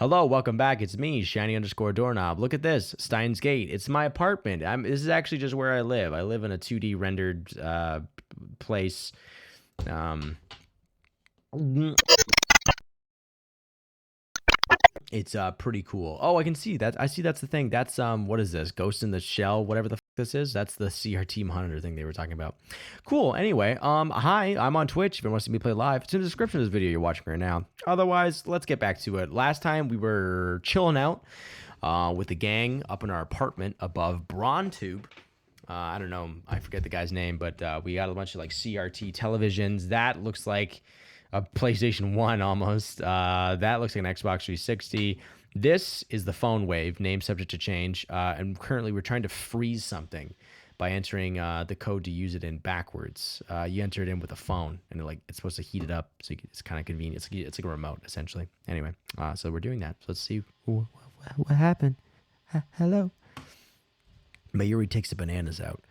Hello, welcome back. It's me, Shiny underscore doorknob. Look at this, Steins Gate. It's my apartment. This is actually just where I live. I live in a 2D rendered place. Um, it's pretty cool. Oh, I can see that. I see that's the thing. That's what is this? Ghost in the Shell, whatever the fuck this is. That's the CRT monitor thing they were talking about. Cool. Anyway, hi, I'm on Twitch. If you want to see me play live, it's in the description of this video you're watching right now. Otherwise, let's get back to it. Last time we were chilling out with the gang up in our apartment above BronTube. I don't know. I forget the guy's name, but we got a bunch of like CRT televisions. That looks like a PlayStation 1 almost. That looks like an Xbox 360. This is the phone wave, name subject to change. And currently we're trying to freeze something by entering the code to use it in backwards. You enter it in with a phone, and it's supposed to heat it up. So it's kind of convenient. It's like a remote, essentially. Anyway, so we're doing that. So let's see what happened. Hello. Mayuri takes the bananas out.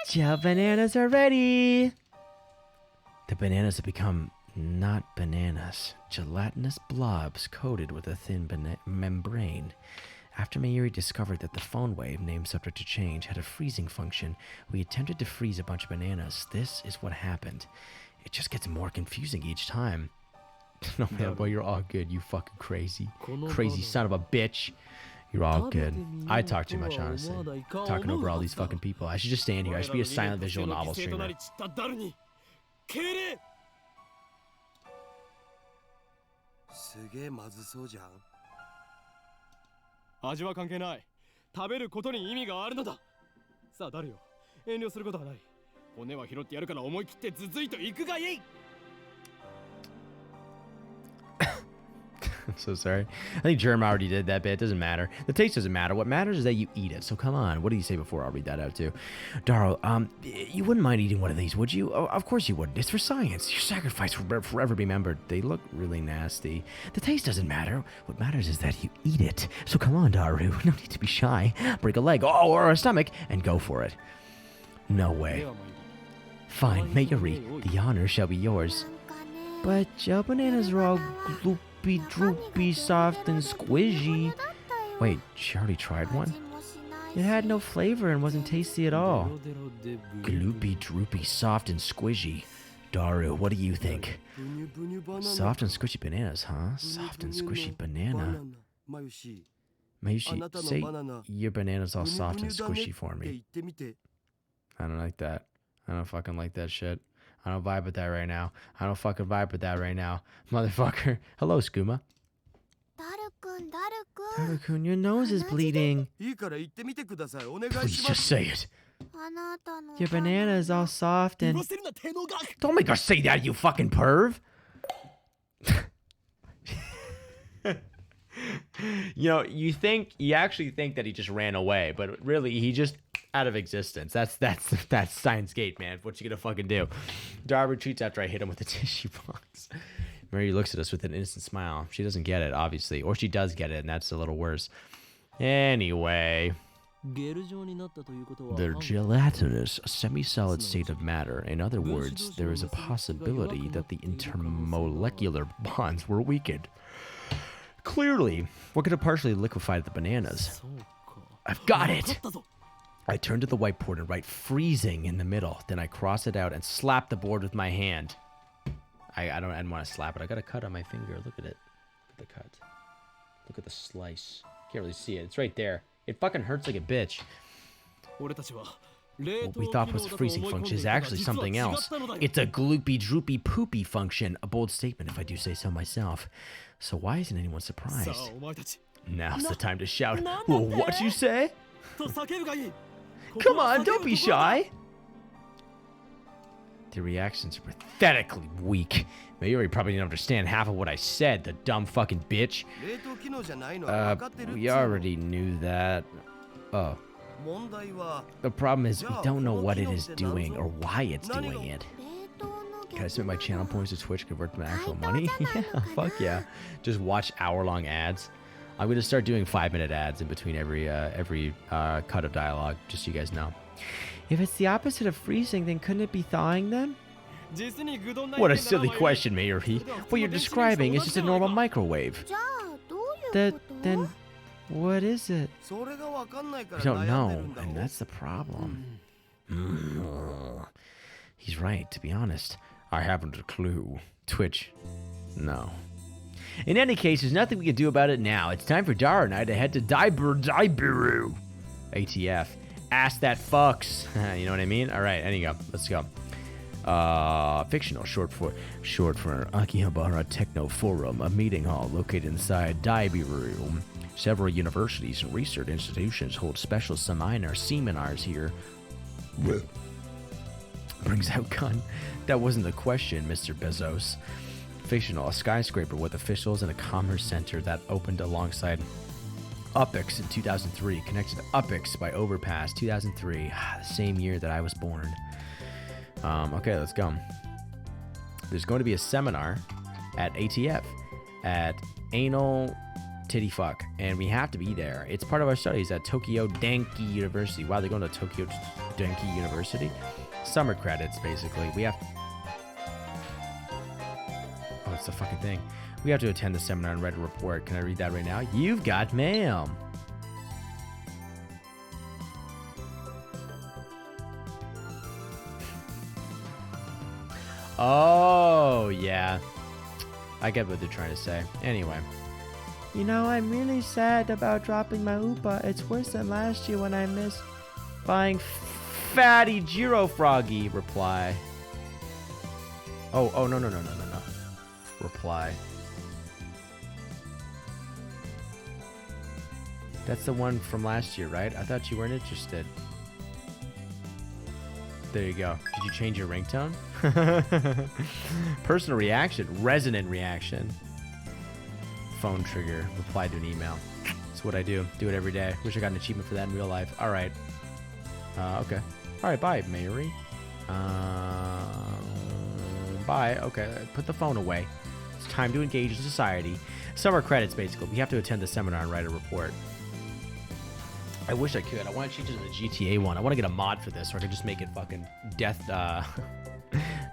Ciao, bananas are ready. The bananas have become not bananas, gelatinous blobs coated with a thin membrane. After Mayuri discovered that the phone wave, named subject to change, had a freezing function, we attempted to freeze a bunch of bananas. This is what happened. It just gets more confusing each time. No, man, boy, you're all good, you fucking crazy son of a bitch. You're all good. I talk too much, honestly. Talking over all these fucking people. I should just stand here. I should be a silent visual novel streamer. すげえまずそうじゃん。味は関係ない。食べることに意味があるのだ。さあ誰よ、遠慮することはない。骨は拾ってやるから思い切ってズズイと行くがいい。 I'm so sorry. I think Germ already did that bit. It doesn't matter. The taste doesn't matter. What matters is that you eat it. So come on. What did you say before? I'll read that out too. Daro, you wouldn't mind eating one of these, would you? Oh, of course you wouldn't. It's for science. Your sacrifice will forever be remembered. They look really nasty. The taste doesn't matter. What matters is that you eat it. So come on, Daru. No need to be shy. Break a leg, or a stomach, and go for it. No way. Fine, Mayuri. The honor shall be yours. But gel bananas are all gloopy, droopy, soft, and squishy. Wait, she already tried one? It had no flavor and wasn't tasty at all. Gloopy, droopy, soft, and squishy. Daru, what do you think? Soft and squishy bananas, huh? Soft and squishy banana. Mayushi, say your banana's all soft and squishy for me. I don't like that. I don't fucking like that shit. I don't vibe with that right now. I don't fucking vibe with that right now. Motherfucker. Hello, Skooma. Daru-kun, your nose is bleeding. Please just say it. Your banana is all soft and... Don't make her say that, you fucking perv! You know, you actually think that he just ran away, but really he just out of existence. That's Steins Gate, man. What you gonna fucking do? Dar retreats after I hit him with a tissue box. Mary looks at us with an innocent smile. She doesn't get it, obviously, or she does get it, and that's a little worse. Anyway, they're gelatinous, a semi-solid state of matter. In other words, there is a possibility that the intermolecular bonds were weakened. Clearly, what could have partially liquefied the bananas? I've got it! I turn to the whiteboard and write freezing in the middle. Then I cross it out and slap the board with my hand. I didn't want to slap it. I got a cut on my finger. Look at it. Look at the cut. Look at the slice. Can't really see it. It's right there. It fucking hurts like a bitch. What we thought was a freezing function is actually something else. It's a gloopy, droopy, poopy function. A bold statement, if I do say so myself. So why isn't anyone surprised? Now's the time to shout. Well, what'd you say? Come on, don't be shy. The reactions are pathetically weak. Mayuri probably didn't understand half of what I said, the dumb fucking bitch. We already knew that. Oh. The problem is we don't know what it is doing or why it's doing it. Can I submit my channel points to Twitch, convert them to actual money? Yeah, fuck yeah. Just watch hour-long ads. I'm going to start doing 5-minute ads in between every cut of dialogue, just so you guys know. If it's the opposite of freezing, then couldn't it be thawing then? What a silly question, Mayuri. What you're describing is just a normal microwave. じゃあどういう That こと then what is it? それがわかんないか We ら don't 悩んで know, るんだ and ろ that's the problem. He's right, to be honest. I haven't a clue. Twitch. No. In any case, there's nothing we can do about it now. It's time for Dara and I to head to Daibiru. ATF. Ass that fucks. You know what I mean? Alright, anyway, let's go. Fictional, short for Akihabara Techno Forum, a meeting hall located inside Daibiru. Several universities and research institutions hold special seminars here. Brings out gun. That wasn't the question, Mr. Bezos. Fictional, a skyscraper with officials and a commerce center that opened alongside UPEX in 2003. Connected to UPEX by overpass 2003, the same year that I was born. Okay, let's go. There's going to be a seminar at ATF at Anal Titty Fuck, and we have to be there. It's part of our studies at Tokyo Danki University. Wow, they're going to Tokyo Danki University? Summer credits, basically. We have... Oh, it's the fucking thing. We have to attend the seminar and write a report. Can I read that right now? You've got mail. Oh, yeah. I get what they're trying to say. Anyway. You know, I'm really sad about dropping my Upa. It's worse than last year when I missed buying Fatty Jiro Froggy. Reply. Oh, no. Reply. That's the one from last year, right? I thought you weren't interested. There you go. Did you change your ringtone? Personal reaction. Resonant reaction. Phone trigger. Reply to an email. That's what I do. Do it every day. Wish I got an achievement for that in real life. Alright. Okay. Alright, bye, Mayuri. Bye. Okay, put the phone away. It's time to engage in society. Summer credits, basically. We have to attend the seminar and write a report. I wish I could. I want to change it to the GTA one. I want to get a mod for this, or I could just make it fucking death,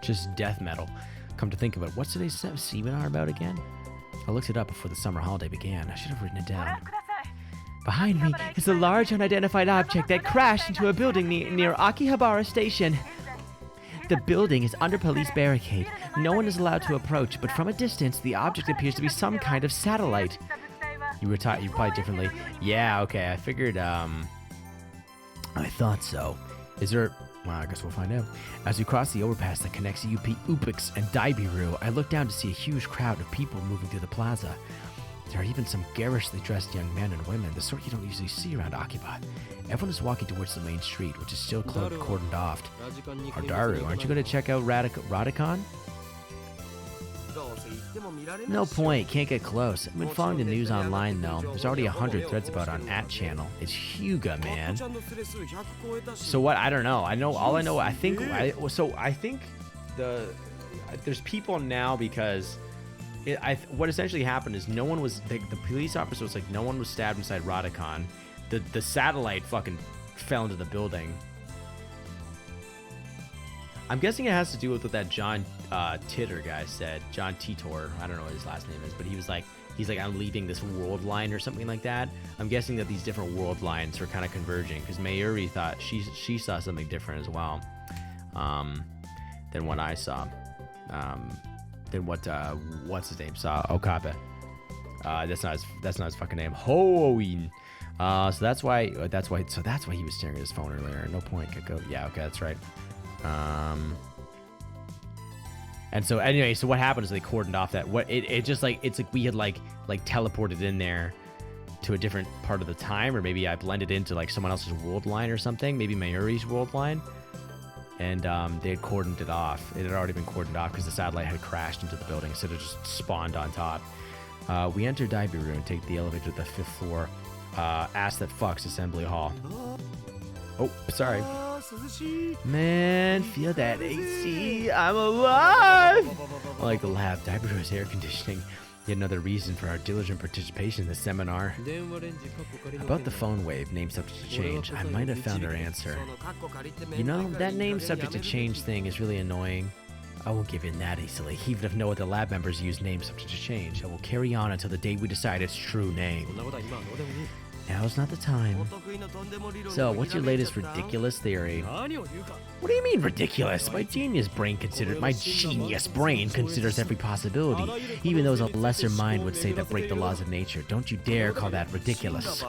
just death metal. Come to think of it, what's today's seminar about again? I looked it up before the summer holiday began. I should have written it down. Behind me is a large unidentified object that crashed into a building near Akihabara Station. The building is under police barricade. No one is allowed to approach, but from a distance, the object appears to be some kind of satellite. You replied differently. Yeah, okay, I figured, I thought so. Is there... Well, I guess we'll find out. As we cross the overpass that connects UPEX and Daibiru, I look down to see a huge crowd of people moving through the plaza. There are even some garishly dressed young men and women, the sort you don't usually see around Akiba. Everyone is walking towards the main street, which is still cordoned off. Ardaru, aren't you going to check out Radicon? No point, can't get close. I've been following the news online though. There's already 100 threads about it on @channel. It's Hyuga, man. So what? I don't know. I think there's people now because what essentially happened is no one was, the police officer was like, no one was stabbed inside Radicon. The satellite fucking fell into the building. I'm guessing it has to do with what that John Titor guy said. John Titor. I don't know what his last name is, but he's like, I'm leading this world line or something like that. I'm guessing that these different world lines are kind of converging because Mayuri thought she saw something different as well than what I saw. Than what's his name saw. Okabe. That's not his fucking name. Hoin. So that's why he was staring at his phone earlier. No point, Kiko. Yeah, okay, that's right. And so anyway, so what happened is they cordoned off that. It's like we had like teleported in there to a different part of the time, or maybe I blended into like someone else's world line or something, maybe Mayuri's world line, and they had cordoned it off. It had already been cordoned off because the satellite had crashed into the building, so it just spawned on top. We enter Daibiru and take the elevator to the 5th floor. Ass that fucks assembly hall. Oh, sorry. Man, feel that AC. I'm alive. I like the lab. Daibiru's air conditioning. Yet another reason for our diligent participation in the seminar. About the phone wave, name subject to change, I might have found our answer. You know, that name subject to change thing is really annoying. I won't give in that easily, even if no other lab members use names subject to change. I will carry on until the day we decide its true そん name. なことは今はどうでもいい Now's not the time. お得意のとんでも理論 So, を what's your ひらめいちゃ latest った？ ridiculous theory? 何を言うか What do you mean ridiculous? My genius brain considers every possibility, even those a lesser mind would say that break the laws of nature. Don't you dare call that ridiculous.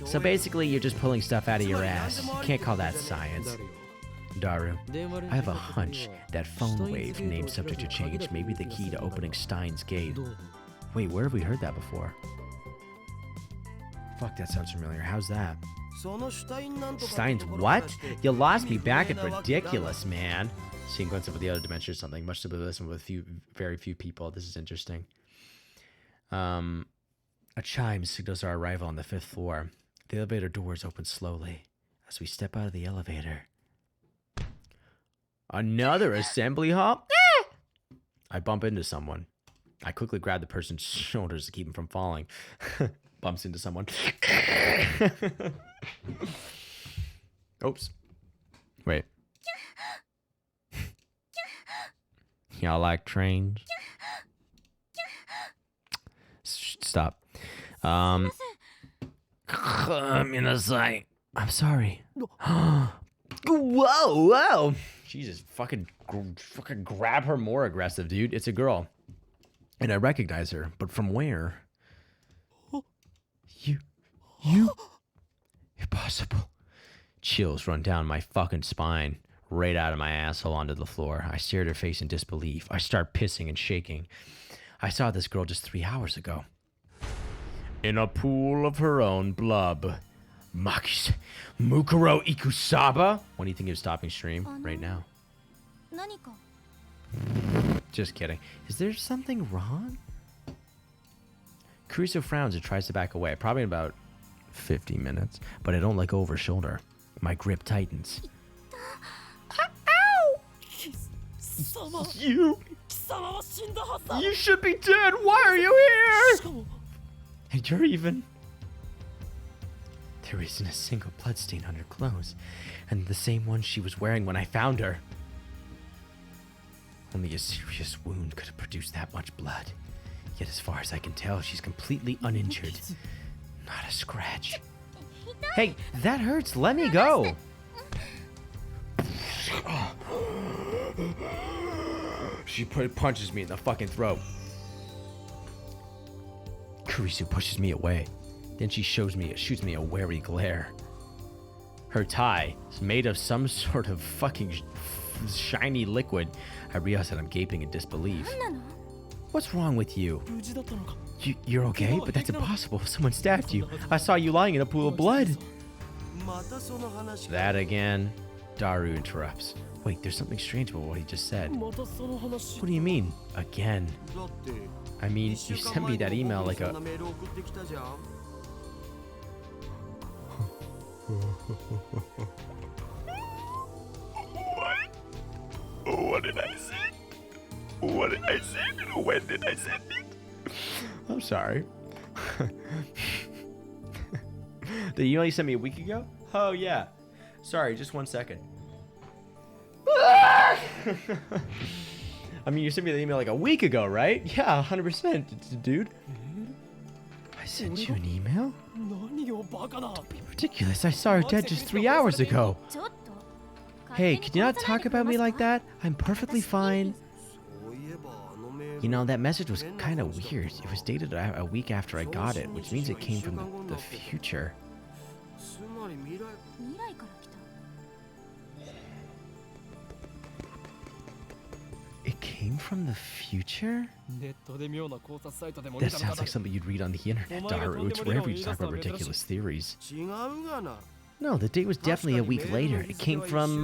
So basically, you're just pulling stuff out of your ass. You can't call that science. だるよ Daru, I have a hunch that phone wave, name subject to change, may be the key to opening Steins Gate. Wait, where have we heard that before? Fuck, that sounds familiar. How's that? そのシュタインなんとか Steins, ところ what? からして You lost me back at 意味不明なわけなんだ。 ridiculous, man. Sequence of the other dimension or something. Much to listen with very few people. This is interesting. A chime signals our arrival on the 5th floor. The elevator doors open slowly as we step out of the elevator. Another assembly hall? I bump into someone. I quickly grab the person's shoulders to keep him from falling. Bumps into someone. Oops. Wait. Y'all like trains? Stop. I'm sorry. Whoa. Jesus, fucking grab her more aggressive, dude. It's a girl. And I recognize her, but from where? You? Impossible. Chills run down my fucking spine, right out of my asshole onto the floor. I stare at her face in disbelief. I start pissing and shaking. I saw this girl just 3 hours ago. In a pool of her own blood. Makis Mukuro Ikusaba? When do you think of stopping stream? Right now. 何か Just kidding. Is there something wrong? Kurisu frowns and tries to back away. Probably in about 50 minutes. But I don't let go of her shoulder. My grip tightens. Ow! 貴様 You! 貴様は死んだはずだ You should be dead! Why are you し here? かも And you're even... There isn't a single bloodstain on her clothes. And the same one she was wearing when I found her. Only a serious wound could have produced that much blood. Yet as far as I can tell, she's completely uninjured. Not a scratch. Hey, that hurts. Let me go. She punches me in the fucking throat. Kurisu pushes me away. Then she shoots me a wary glare. Her tie is made of some sort of fucking shiny liquid. I realize that I'm gaping in disbelief. 何なの What's wrong with you? 無事だったのか You're okay? But that's impossible. Someone stabbed you. I saw you lying in a pool of blood. またその話か That again? Daru interrupts. Wait, there's something strange about what he just said. またその話 What do you mean? Again? だって I mean, 一 you 週間 sent me 前 that に email 僕に like そんな a... メール送ってきたじゃん What did I say? What did I say? When did I send it? I'm sorry. The email you sent me a week ago? Oh, yeah. Sorry, just 1 second. I mean, you sent me the email like a week ago, right? Yeah, 100%, dude. I sent you an email? 何をバカな Ridiculous. I saw her dead just 3 hours ago. ちょっと Hey, can you not talk about me like that? I'm perfectly fine. そういえばあのメール You know, that message was kind of weird. It was dated a week after I got it, which means it came from the future. つまり未来未来から来た It came from the future? ネットで妙な考察サイトでも That 見たの sounds だ like something you'd read on the internet, Daru. It's rare for you to talk about ridiculous theories. 違うがな No, the date was definitely a week later. It came from,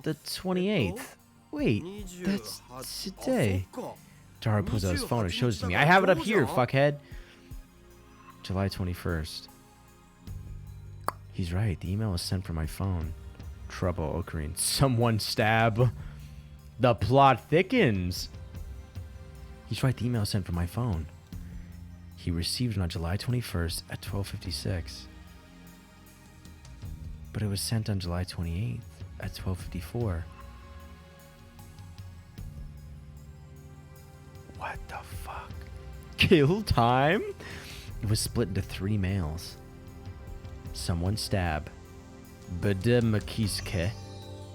the 28th. Wait, that's あ today. そっか Daru pulls out his phone and shows it to me. I have it up here, fuckhead. July 21st. He's right. The email was sent from my phone. Trouble occurring. Someone stab. The plot thickens. He's right. The email was sent from my phone. He received it on July 21st at 12:56. But it was sent on July 28th at 12:54. Kill time? It was split into 3 mails. Someone stab. Bede Makiske.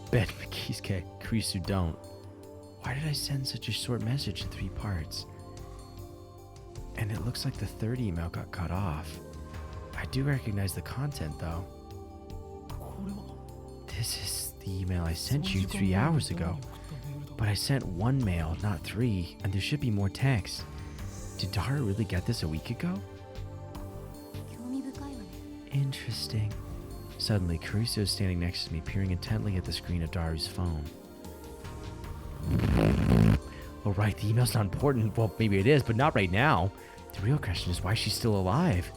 Bet Makiske. Kurisu don't. Why did I send such a short message in 3 parts? And it looks like the 3rd email got cut off. I do recognize the content though. This is the email I sent you 3 hours ago. But I sent 1 mail, not 3, and there should be more text. Did Daru really get this a week ago? Interesting. Suddenly, Kurisu is standing next to me, peering intently at the screen of Daru's phone. Oh right, the email's not important. Well, maybe it is, but not right now. The real question is why she's still alive.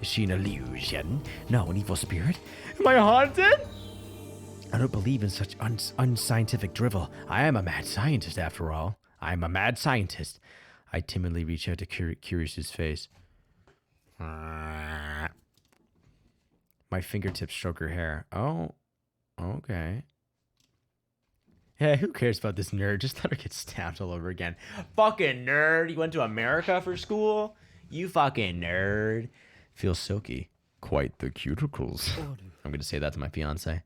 Is she an illusion? No, an evil spirit? Am I haunted? I don't believe in such unscientific drivel. I am a mad scientist, after all. I am a mad scientist. I timidly reach out to Kurisu's face. My fingertips stroke her hair. Oh, okay. Yeah, who cares about this nerd? Just let her get stabbed all over again. Fucking nerd. You went to America for school? You fucking nerd. Feels silky. Quite the cuticles. I'm going to say that to my fiance.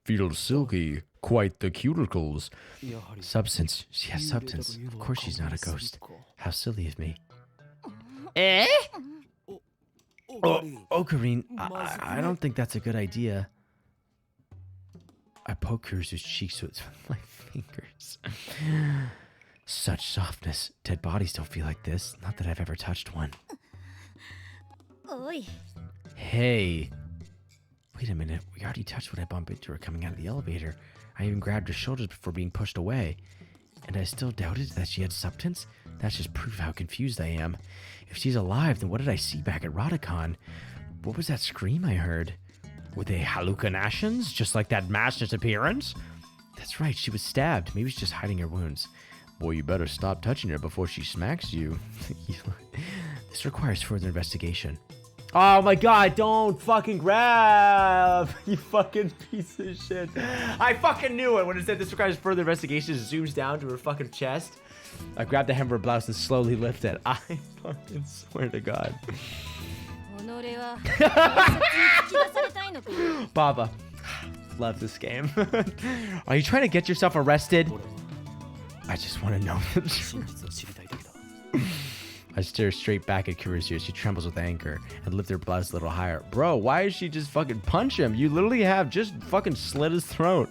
Feels silky. Quite the cuticles. Substance. She has substance. Of course she's not a ghost. How silly of me. Eh? Oh, Karine. I don't think that's a good idea. I poke Kurisu's cheeks with my fingers. Such softness. Dead bodies don't feel like this. Not that I've ever touched one. Hey. Wait a minute. We already touched when I bumped into her coming out of the elevator. I even grabbed her shoulders before being pushed away. And I still doubted that she had substance? That's just proof how confused I am. If she's alive, then what did I see back at Rodicon? What was that scream I heard? Were they hallucinations? Just like that mass disappearance? That's right, she was stabbed. Maybe she's just hiding her wounds. Boy, you better stop touching her before she smacks you. This requires further investigation. Oh my god, don't fucking grab! You fucking piece of shit. I fucking knew it when it said this requires further investigation. It zooms down to her fucking chest. I grabbed the hem of her blouse and slowly lift it. I fucking swear to God. Baba, love this game. Are you trying to get yourself arrested? I just want to know the truth. I stare straight back at Kurisu as she trembles with anger and lift her blouse a little higher. Bro, why is she just fucking punch him? You literally have just fucking slit his throat.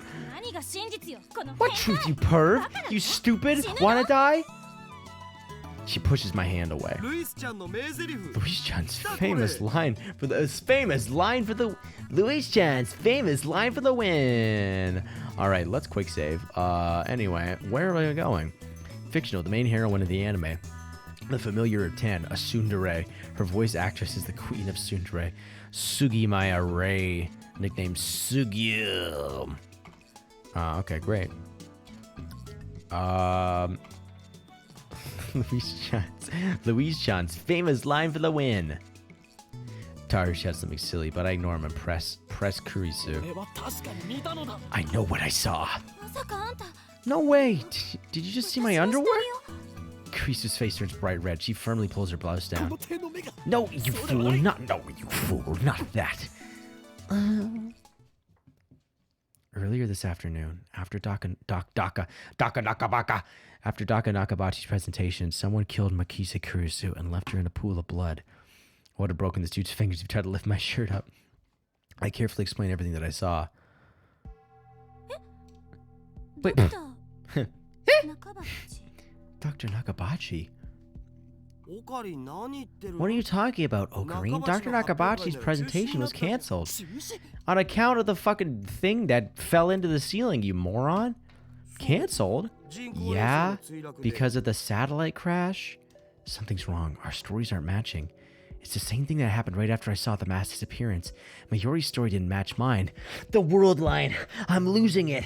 What truth, you perv? You stupid? Wanna die? She pushes my hand away. Luis-chan's famous line for the Luis-chan's famous line for the win. All right, let's quick save. Anyway, where are we going? Fictional, the main heroine of the anime. The familiar of 10, a tsundere. Her voice actress is the queen of tsundere, Sugimaya Rei, nicknamed Sugyu. Okay, great. Luis-chan's famous line for the win. Daru shouts something silly, but I ignore him and press Kurisu. I know what I saw. No way! Did you just see my underwear? Kurisu's face turns bright red. She firmly pulls her blouse down. No, you fool! Not that. Earlier this afternoon, after Daka Nakabachi's presentation, someone killed Makise Kurisu and left her in a pool of blood. I would have broken this dude's fingers if he tried to lift my shirt up. I carefully explained everything that I saw. Wait. Dr. Nakabachi? What are you talking about, Ocarine? Dr. Nakabachi's presentation was cancelled. On account of the fucking thing that fell into the ceiling, you moron. Cancelled? Yeah? Because of the satellite crash? Something's wrong. Our stories aren't matching. It's the same thing that happened right after I saw the mass disappearance. Mayori's story didn't match mine. The world line. I'm losing it.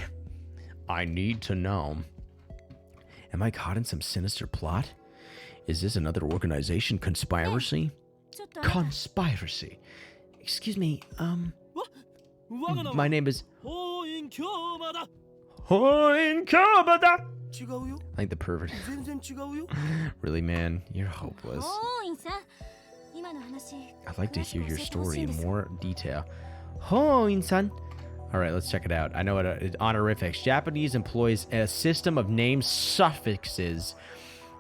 I need to know. Am I caught in some sinister plot? Is this another organization conspiracy? Conspiracy. Excuse me, my name is... Hoin Kyomada! 違うよ I think the pervert. 全然違うよ Really, man, you're hopeless. おーいさん今の話 I'd like to hear your 詳しく教えてほし story いん in です more detail. Hoin-san. All right, let's check it out. I know honorifics. Japanese employs a system of name suffixes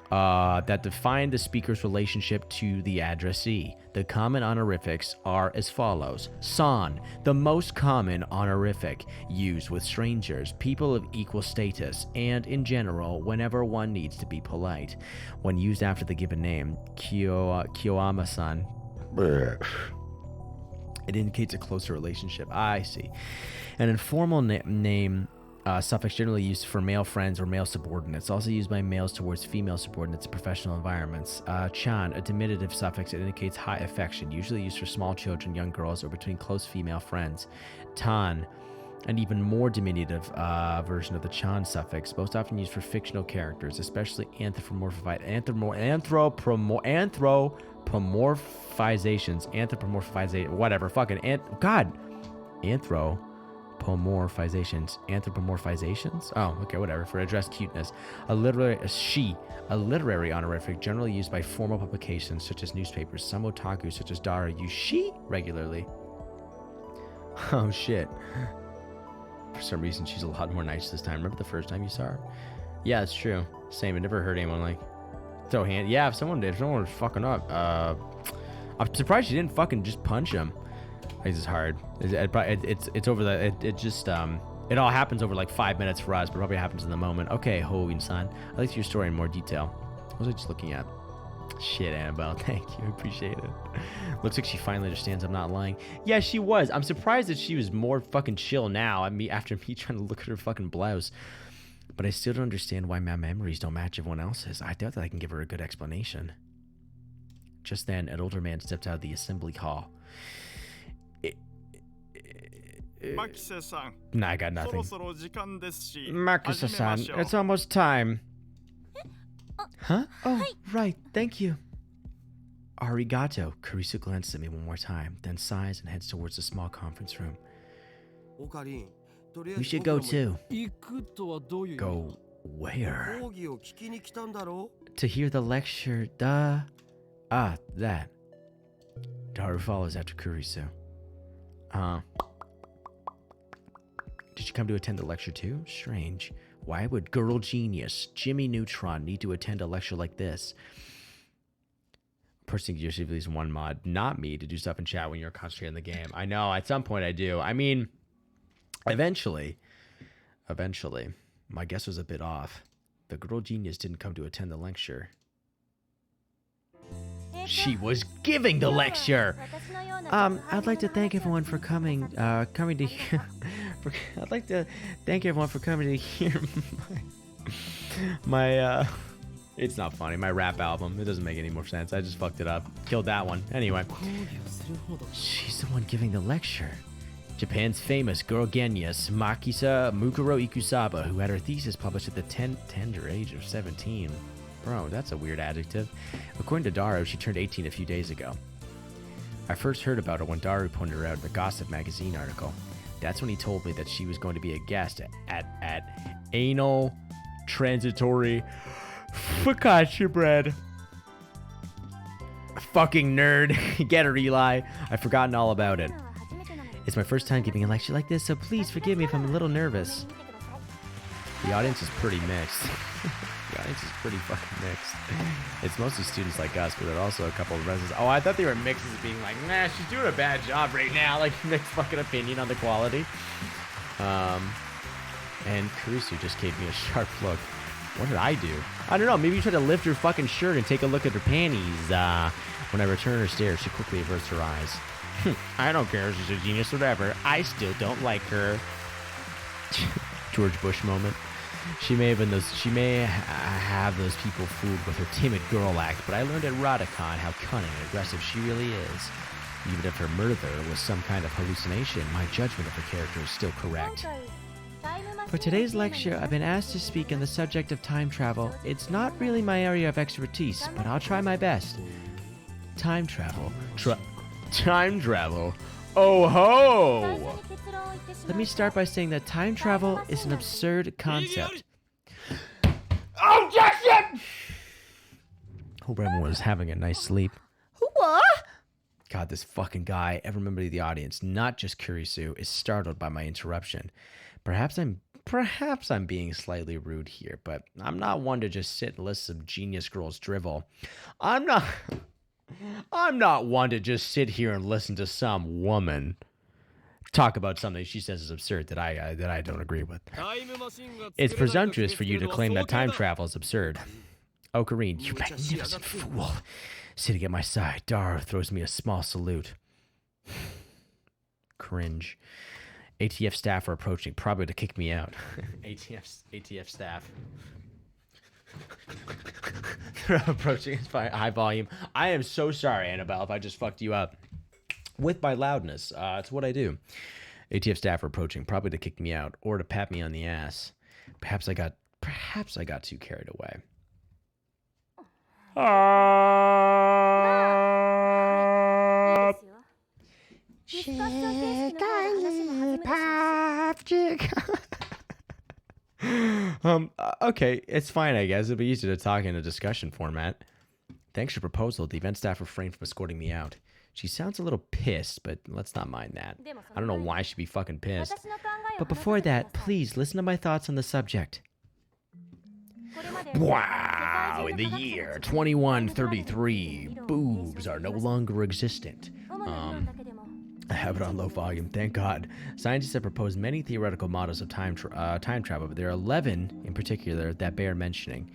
that define the speaker's relationship to the addressee. The common honorifics are as follows. San, the most common honorific used with strangers, people of equal status, and in general, whenever one needs to be polite. When used after the given name, Kiyoama-san, it indicates a closer relationship. I see. An informal name suffix generally used for male friends or male subordinates. Also used by males towards female subordinates in professional environments. Chan, a diminutive suffix that indicates high affection, usually used for small children, young girls, or between close female friends. Tan, an even more diminutive version of the Chan suffix, most often used for fictional characters, especially anthropomorphizations. Oh, okay, whatever. For address cuteness, a literary honorific generally used by formal publications such as newspapers. Some otaku such as Dara use she regularly. Oh shit. For some reason, she's a lot more nice this time. Remember the first time you saw her? Yeah, it's true. Same. I never heard anyone like throw hand. Yeah, if someone was fucking up. I'm surprised she didn't fucking just punch him. This is hard. It's over the. It all happens over like 5 minutes for us, but probably happens in the moment. Okay, Hoin-san, I'd like to hear your story in more detail. What was I just looking at? Shit, Annabelle. Thank you. I appreciate it. Looks like she finally understands I'm not lying. Yeah, she was. I'm surprised that she was more fucking chill now. After me trying to look at her fucking blouse. But I still don't understand why my memories don't match everyone else's. I doubt that I can give her a good explanation. Just then, an older man stepped out of the assembly hall. Nah, I got nothing. Makisa-san, it's almost time. Huh? Oh, right. Thank you. Arigato. Kurisu glances at me one more time, then sighs and heads towards the small conference room. オカリンとりあえ We ず should go 僕らも too. 行くとはどういう Go where? 講義を聞きに来たんだろ To hear the lecture, duh. Ah, that. Daru follows after Kurisu. Did she come to attend the lecture too? Strange. Why would girl genius Jimmy Neutron need to attend a lecture like this? Personally, you should at least one mod, not me, to do stuff in chat when you're concentrating on the game. I know, at some point I do. I mean, eventually. My guess was a bit off. The girl genius didn't come to attend the lecture. She was giving the lecture. I'd like to thank everyone for coming to hear. I'd like to thank everyone for coming to hear my it's not funny, my rap album. It doesn't make any more sense. I just fucked it up. Killed that one. Anyway. She's the one giving the lecture. Japan's famous girl genius, Makisa Mukuro Ikusaba, who had her thesis published at the tender age of 17. Bro, that's a weird adjective. According to Daru, she turned 18 a few days ago. I first heard about her when Daru pointed her out in the Gossip magazine article. That's when he told me that she was going to be a guest at Anal Transitory Focaccia Bread. Fucking nerd. Get her, Eli. I've forgotten all about it. It's my first time giving a lecture like this, so please forgive me if I'm a little nervous. The audience is pretty mixed. The audience is pretty fucking mixed. It's mostly students like us, but there are also a couple of residents. Oh, I thought they were mixed as being like, nah, she's doing a bad job right now. Like, mixed fucking opinion on the quality. And Kurisu just gave me a sharp look. What did I do? I don't know. Maybe you tried to lift her fucking shirt and take a look at her panties. When I return her stare, she quickly averts her eyes. I don't care if she's a genius or whatever. I still don't like her. George Bush moment. She may have those people fooled with her timid girl act, but I learned at Radicon how cunning and aggressive she really is. Even if her murder was some kind of hallucination, my judgment of her character is still correct. For today's lecture, I've been asked to speak on the subject of time travel. It's not really my area of expertise, but I'll try my best. Time travel. Time travel? Oh ho! Let me start by saying that time travel is an absurd concept. Objection! Hope everyone was having a nice sleep. What? God, this fucking guy, every member of the audience, not just Kurisu, is startled by my interruption. Perhaps I'm being slightly rude here, but I'm not one to just sit and listen to genius girls drivel. I'm not one to just sit here and listen to some woman talk about something she says is absurd that I don't agree with. It's presumptuous for you to claim that time travel is absurd. Ocarine, you magnificent fool. Sitting at my side, Dara throws me a small salute. Cringe. ATF staff are approaching, probably to kick me out. ATF staff. They're approaching at high volume. I am so sorry, Annabelle, if I just fucked you up with my loudness. It's what I do. ATF staff are approaching, probably to kick me out or to pat me on the ass. Perhaps I got too carried away. Okay, it's fine, I guess. It'll be easy to talk in a discussion format. Thanks for your proposal. The event staff refrained from escorting me out. She sounds a little pissed, but let's not mind that. I don't know why she'd be fucking pissed. But before that, please listen to my thoughts on the subject. Wow, in the year 2133, boobs are no longer existent. I have it on low volume, thank God. Scientists have proposed many theoretical models of time travel, but there are 11 in particular that bear mentioning.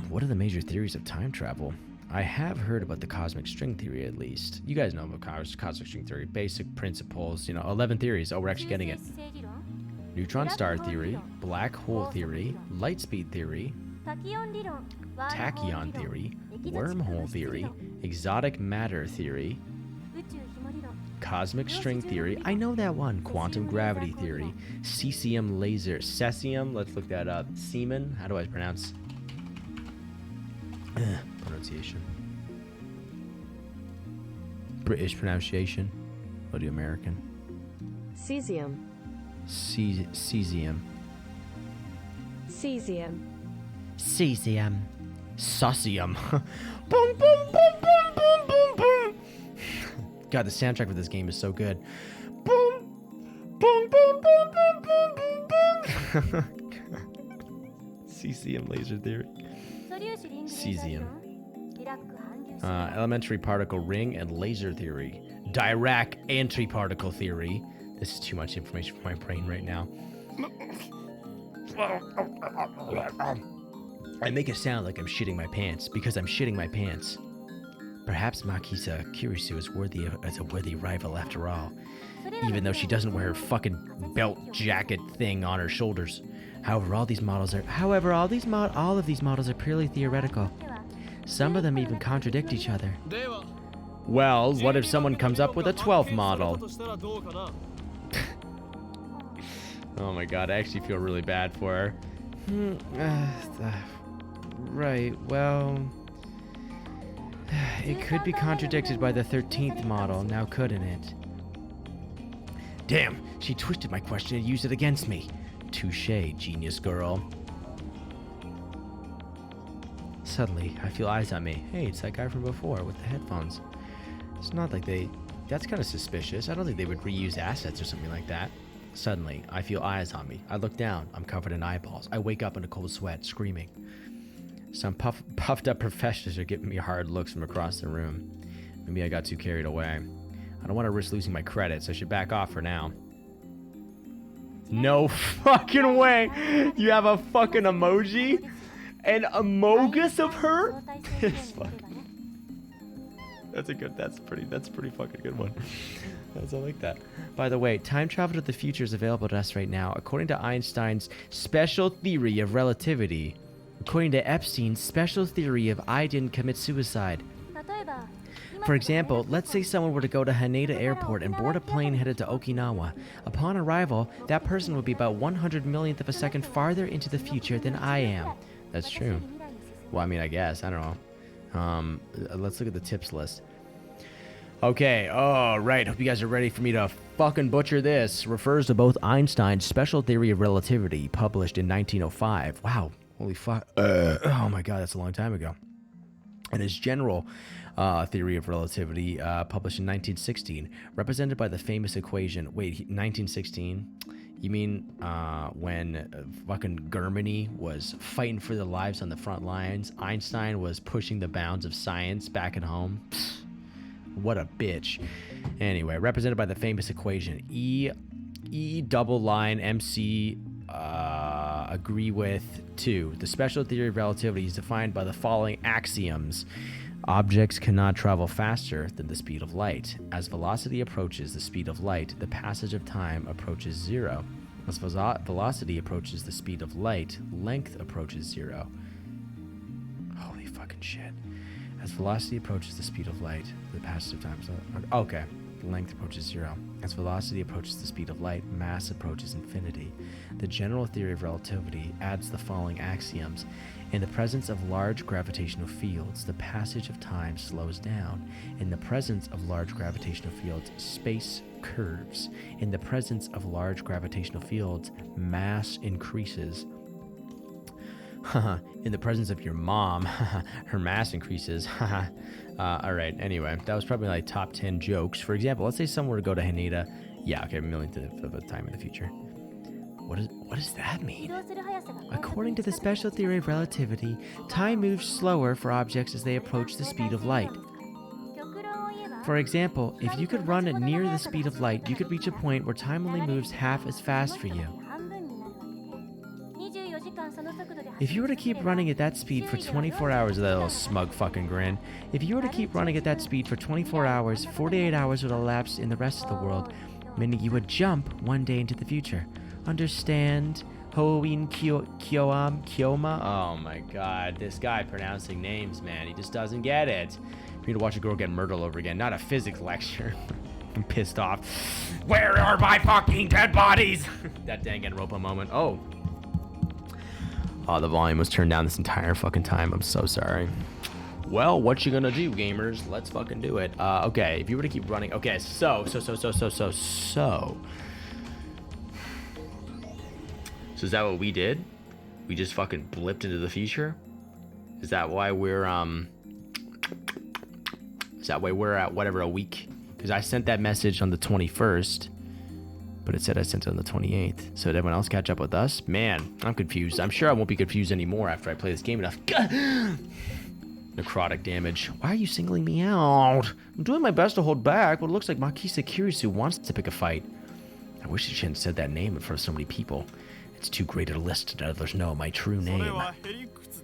What are the major theories of time travel? I have heard about the cosmic string theory, at least. You guys know about cosmic string theory, basic principles, 11 theories. Oh, we're actually getting it. Neutron star theory, black hole theory, light speed theory, tachyon theory, wormhole theory, exotic matter theory, cosmic string theory. I know that one. Quantum gravity theory, cesium laser, cesium. Let's look that up. Semen. How do I pronounce? Pronunciation. British pronunciation. What do you American? Cesium. Cesium. Cesium. Cesium. Saucium. Boom, boom, boom, boom, boom, boom, boom. God, the soundtrack for this game is so good. Boom, boom, boom, boom, boom, boom, boom, boom. Cesium laser theory. Cesium. Elementary particle ring and laser theory. Dirac antiparticle theory. This is too much information for my brain right now. I make it sound like I'm shitting my pants because I'm shitting my pants. Perhaps Makisa Kurisu is a worthy rival after all, even though she doesn't wear her fucking belt jacket thing on her shoulders. However, all of these models are purely theoretical. Some of them even contradict each other. Well, what if someone comes up with a 12th model? Oh my god, I actually feel really bad for her. Right, well... It could be contradicted by the 13th model, now couldn't it? Damn, she twisted my question and used it against me. Touché, genius girl. Suddenly, I feel eyes on me. Hey, it's that guy from before with the headphones. It's not like they... That's kind of suspicious. I don't think they would reuse assets or something like that. Suddenly, I feel eyes on me. I look down. I'm covered in eyeballs. I wake up in a cold sweat, screaming. Some puffed up professors are giving me hard looks from across the room. Maybe I got too carried away. I don't want to risk losing my credits. I should back off for now. No fucking way! You have a fucking emoji? An emogus of her? It's fucking... That's pretty fucking good one. I like that. By the way, time travel to the future is available to us right now. According to Einstein's special theory of relativity. According to Epstein's special theory of I didn't commit suicide. For example, let's say someone were to go to Haneda Airport and board a plane headed to Okinawa. Upon arrival, that person would be about 100 millionth of a second farther into the future than I am. That's true. Well, I mean, I guess. I don't know. Let's look at the tips list. Okay, all right. Hope you guys are ready for me to fucking butcher this. Refers to both Einstein's special theory of relativity, published in 1905. Wow, Holy fuck. Oh my god, that's a long time ago. And his general theory of relativity, published in 1916, represented by the famous equation. Wait, 1916? You mean when fucking Germany was fighting for their lives on the front lines? Einstein was pushing the bounds of science back at home? Pfft, what a bitch. Anyway, represented by the famous equation. E double line MC agree with 2. The special theory of relativity is defined by the following axioms. Objects cannot travel faster than the speed of light. As velocity approaches the speed of light, the passage of time approaches 0. As velocity approaches the speed of light, length approaches 0. Holy fucking shit. As velocity approaches the speed of light, the passage of time... Okay. Length approaches 0. As velocity approaches the speed of light, mass approaches infinity. The general theory of relativity adds the following axioms. In the presence of large gravitational fields, the passage of time slows down. In the presence of large gravitational fields, space curves. In the presence of large gravitational fields, mass increases. In the presence of your mom, her mass increases. All right, anyway, that was probably like top 10 jokes. For example, let's say someone were to go to Haneda. Yeah, okay, a millionth of a time in the future. What does that mean? According to the special theory of relativity, time moves slower for objects as they approach the speed of light. For example, if you could run at near the speed of light, you could reach a point where time only moves half as fast for you. If you were to keep running at that speed for 24 hours, that little smug fucking grin, if you were to keep running at that speed for 24 hours, 48 hours would elapse in the rest of the world, meaning you would jump one day into the future. Understand? Hoin Kyoma? Oh my god, this guy pronouncing names, man, he just doesn't get it. For me to watch a girl get murdered all over again, not a physics lecture. I'm pissed off. Where are my fucking dead bodies? That Danganronpa moment. Oh, the volume was turned down this entire fucking time. I'm so sorry. Well, what you gonna do, gamers? Let's fucking do it. Okay, if you were to keep running. Okay, so is that what we did? We just fucking blipped into the future? Is that why we're at whatever a week? Because I sent that message on the 21st. But it said I sent it on the 28th. So did everyone else catch up with us? Man, I'm confused. I'm sure I won't be confused anymore after I play this game enough. Necrotic damage. Why are you singling me out? I'm doing my best to hold back, but it looks like Makisa Kirisu wants to pick a fight. I wish she hadn't said that name in front of so many people. It's too great a list to let others know my true name.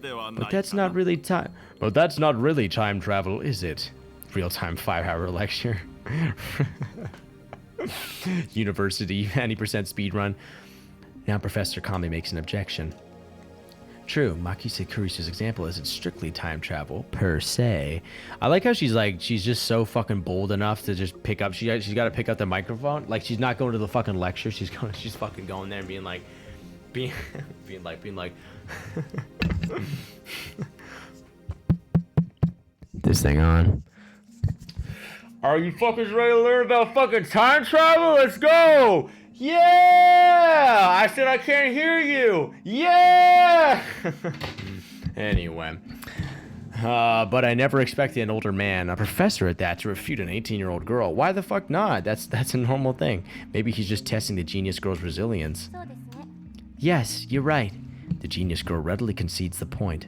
But that's not really time. But that's not really time travel, is it? Real-time 5-hour lecture. University 90% speed run. Now Professor Kami makes an objection. True, Makisa Kurisu's example isn't strictly time travel per se. I like how she's just so fucking bold enough to just pick up. She's got to pick up the microphone. Like, she's not going to the fucking lecture. She's fucking going there and being like this thing on. Are you fuckers ready to learn about fucking time travel? Let's go! Yeah! I said I can't hear you! Yeah! Anyway. But I never expected an older man, a professor at that, to refute an 18-year-old girl. Why the fuck not? That's a normal thing. Maybe he's just testing the genius girl's resilience. Yes, you're right. The genius girl readily concedes the point.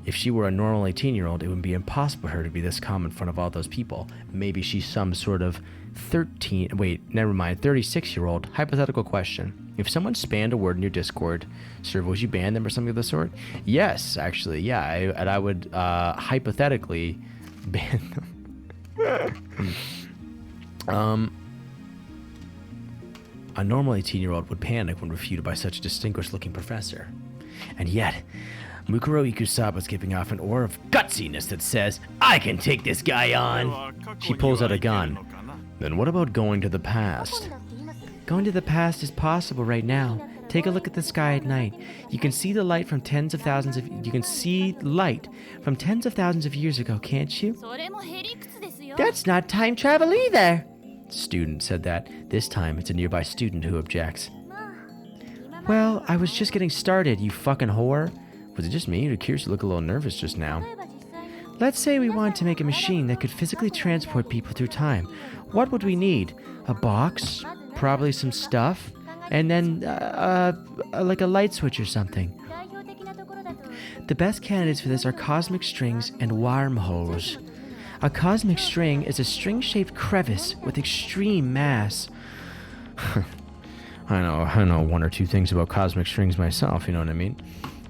If she were a normal 18-year-old, it would be impossible for her to be this calm in front of all those people. Maybe she's some sort of 36-year-old. Hypothetical question. If someone spammed a word in your Discord server, would you ban them or something of the sort? Yes, actually, yeah. I would hypothetically ban them. A normal 18-year-old would panic when refuted by such a distinguished-looking professor. And yet, Mukuro Ikusaba's giving off an aura of gutsiness that says, I can take this guy on! She pulls out a gun. Then what about going to the past? Going to the past is possible right now. Take a look at the sky at night. You can see the light from tens of thousands of years ago, can't you? That's not time travel either! Student said that. This time, it's a nearby student who objects. Well, I was just getting started, you fucking whore. Was it just me, or Kirsten looked a little nervous just now? 例えば実際に Let's say we wanted to make a machine that could physically transport people through time. What would we need? A box, probably some stuff, and then like a light switch or something. 代表的なところだと The best candidates for this are cosmic strings and wormholes. A cosmic string is a string-shaped crevice with extreme mass. I know one or two things about cosmic strings myself, you know what I mean?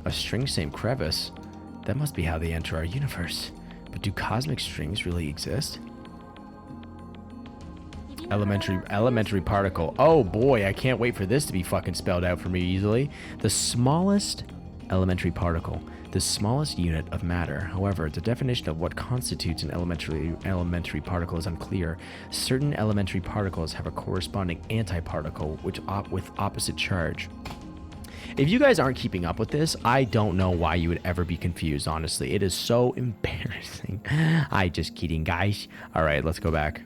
A string-shaped crevice? That must be how they enter our universe. But do cosmic strings really exist? Elementary particle. Oh boy, I can't wait for this to be fucking spelled out for me easily. The smallest elementary particle. The smallest unit of matter. However, the definition of what constitutes an elementary particle is unclear. Certain elementary particles have a corresponding antiparticle with opposite charge. If you guys aren't keeping up with this, I don't know why you would ever be confused, honestly. It is so embarrassing. I just kidding, guys. All right, let's go back.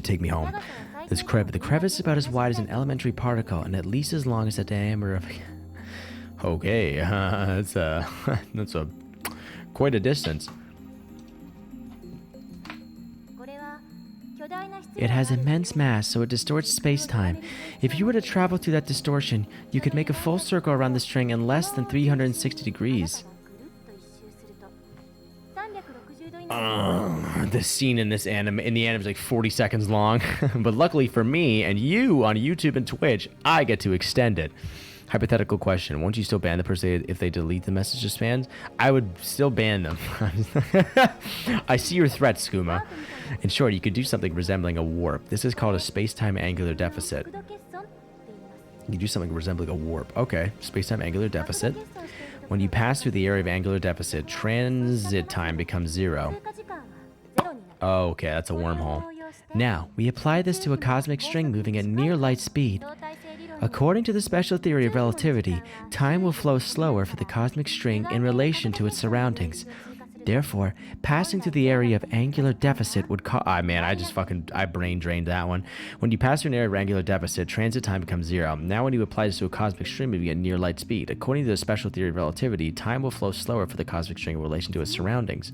Take me home. The crevice is about as wide as an elementary particle and at least as long as the diameter of... Okay, that's quite a distance. これは巨大な質量 It has immense mass, so it distorts space-time. If you were to travel through that distortion, you could make a full circle around the string in less than 360 degrees. 360度以内 The scene in the anime is like 40 seconds long, but luckily for me and you on YouTube and Twitch, I get to extend it. Hypothetical question: won't you still ban the person if they delete the message to spams? I would still ban them. I see your threat, Skooma. In short, you could do something resembling a warp. This is called a space-time angular deficit. 速度欠損って言います You do something resembling a warp. Okay, space-time angular deficit. When you pass through the area of angular deficit, transit time becomes 0. 通過時間はゼロになる Oh, okay, that's a wormhole. Now, we apply this to a cosmic string moving at near light speed. 相対性理論 According to the special theory of relativity, time will flow slower for the cosmic string in relation to its surroundings. Therefore, passing through the area of angular deficit would cause... Ah, man, I brain drained that one. When you pass through an area of angular deficit, transit time becomes 0. Now when you apply this to a cosmic string moving at near light speed, according to the special theory of relativity, time will flow slower for the cosmic string in relation to its surroundings.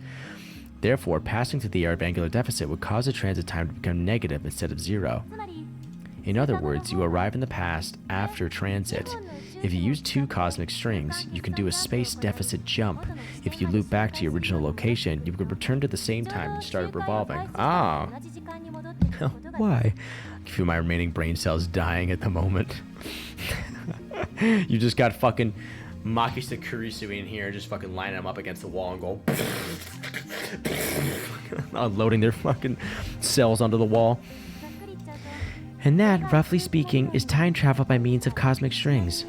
Therefore, passing through the area of angular deficit would cause the transit time to become negative instead of 0. つまり In other words, you arrive in the past after transit. If you use 2 cosmic strings, you can do a space deficit jump. If you loop back to your original location, you can return to the same time you started revolving. Ah, 同じ時間に戻ってくることが why? I feel my remaining brain cells dying at the moment. You just got fucking Makisa Kurisubi in here, just fucking lining them up against the wall and go unloading their fucking cells onto the wall. ざっくり言っちゃうと And that, roughly speaking, is time travel by means of cosmic strings.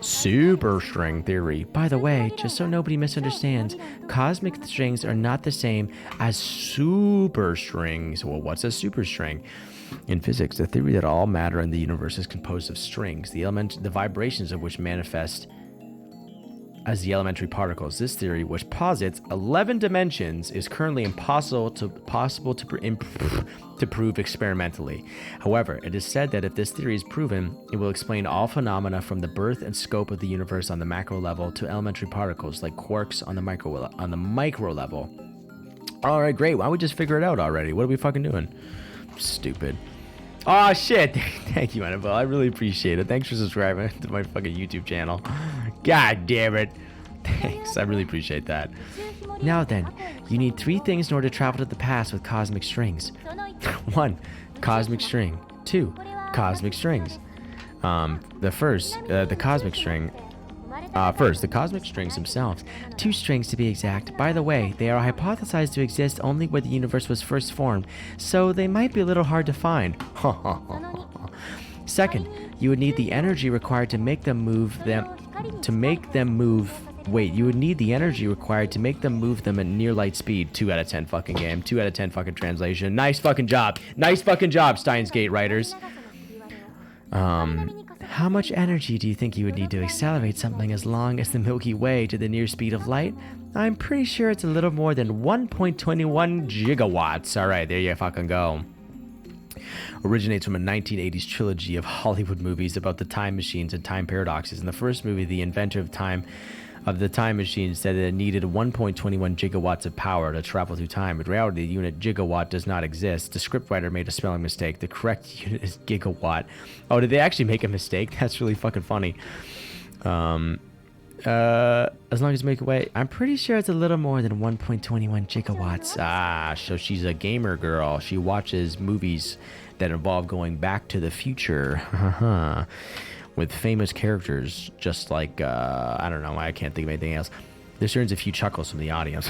Super string theory. By the way, just so nobody misunderstands, cosmic strings are not the same as super strings. Well, what's a super string? In physics, the theory that all matter in the universe is composed of strings, the vibrations of which manifest as the elementary particles. This theory, which posits 11 dimensions, is currently impossible to prove experimentally. However, it is said that if this theory is proven, it will explain all phenomena from the birth and scope of the universe on the macro level to elementary particles like quarks on the micro level. All right, great. Why don't we just figure it out already? What are we fucking doing? Stupid. Oh shit! Thank you, Annabelle. I really appreciate it. Thanks for subscribing to my fucking YouTube channel. God damn it. Thanks. I really appreciate that. Now then, you need 3 things in order to travel to the past with cosmic strings. その1 1. Cosmic string. 2. Cosmic strings. The cosmic string. First, the cosmic strings themselves. 2 strings to be exact. By the way, they are hypothesized to exist only where the universe was first formed, so they might be a little hard to find. Second, you would need the energy required to make them move you would need the energy required to make them move them at near light speed. 2 out of 10 fucking game. 2 out of 10 fucking translation. Nice fucking job. Nice fucking job, Steins Gate writers. 長さのひび割れを How much energy do you think you would need to accelerate something as long as the Milky Way to the near speed of light? I'm pretty sure it's a little more than 1.21 gigawatts. All right, there you fucking go. Originates from a 1980s trilogy of Hollywood movies about the time machines and time paradoxes. In the first movie, the inventor of time of the time machine said that it needed 1.21 gigawatts of power to travel through time. In reality, the unit gigawatt does not exist. The scriptwriter made a spelling mistake. The correct unit is gigawatt. Oh, did they actually make a mistake? That's really fucking funny. As long as you make away, I'm pretty sure it's a little more than 1.21 gigawatts. Ah, so she's a gamer girl. She watches movies that involve going back to the future. With famous characters, just like, I don't know, I can't think of anything else. This earns a few chuckles from the audience.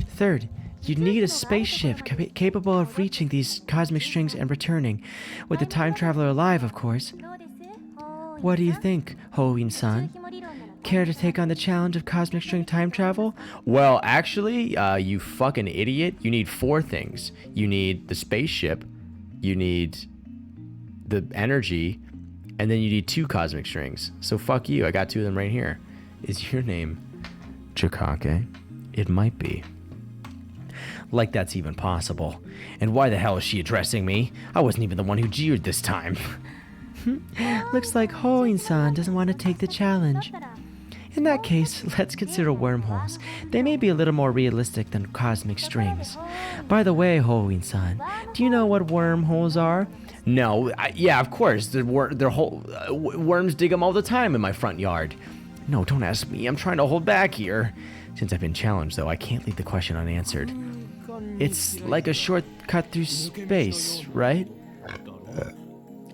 Third, you need a spaceship capable of reaching these cosmic strings and returning, with the time traveler alive, of course. What do you think, Hoin-san? Care to take on the challenge of cosmic string time travel? Well, actually, you fucking idiot, you need 4 things. You need the spaceship, you need the energy, and then you need 2 cosmic strings. So fuck you, I got 2 of them right here. Is your name Chikake? It might be. Like that's even possible. And why the hell is she addressing me? I wasn't even the one who jeered this time. Looks like Hoin-san doesn't want to take the challenge. In that case, let's consider wormholes. They may be a little more realistic than cosmic strings. By the way, Hoin-san, do you know what wormholes are? No, yeah, of course. Worms dig them all the time in my front yard. No, don't ask me. I'm trying to hold back here. Since I've been challenged, though, I can't leave the question unanswered. It's like a shortcut through space, right?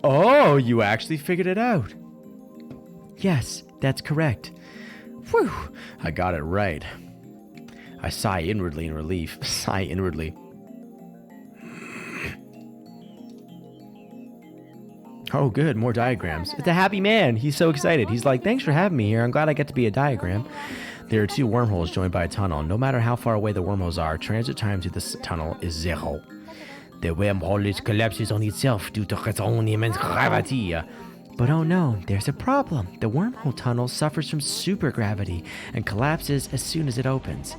Oh, you actually figured it out. Yes, that's correct. Whew, I got it right. I sigh inwardly in relief. Sigh inwardly. Oh, good, more diagrams. It's a happy man. He's so excited. He's like, thanks for having me here. I'm glad I get to be a diagram. There are 2 wormholes joined by a tunnel. No matter how far away the wormholes are, transit time to this tunnel is 0. The wormhole collapses on itself due to its own immense gravity. But oh no, there's a problem. The wormhole tunnel suffers from supergravity and collapses as soon as it opens.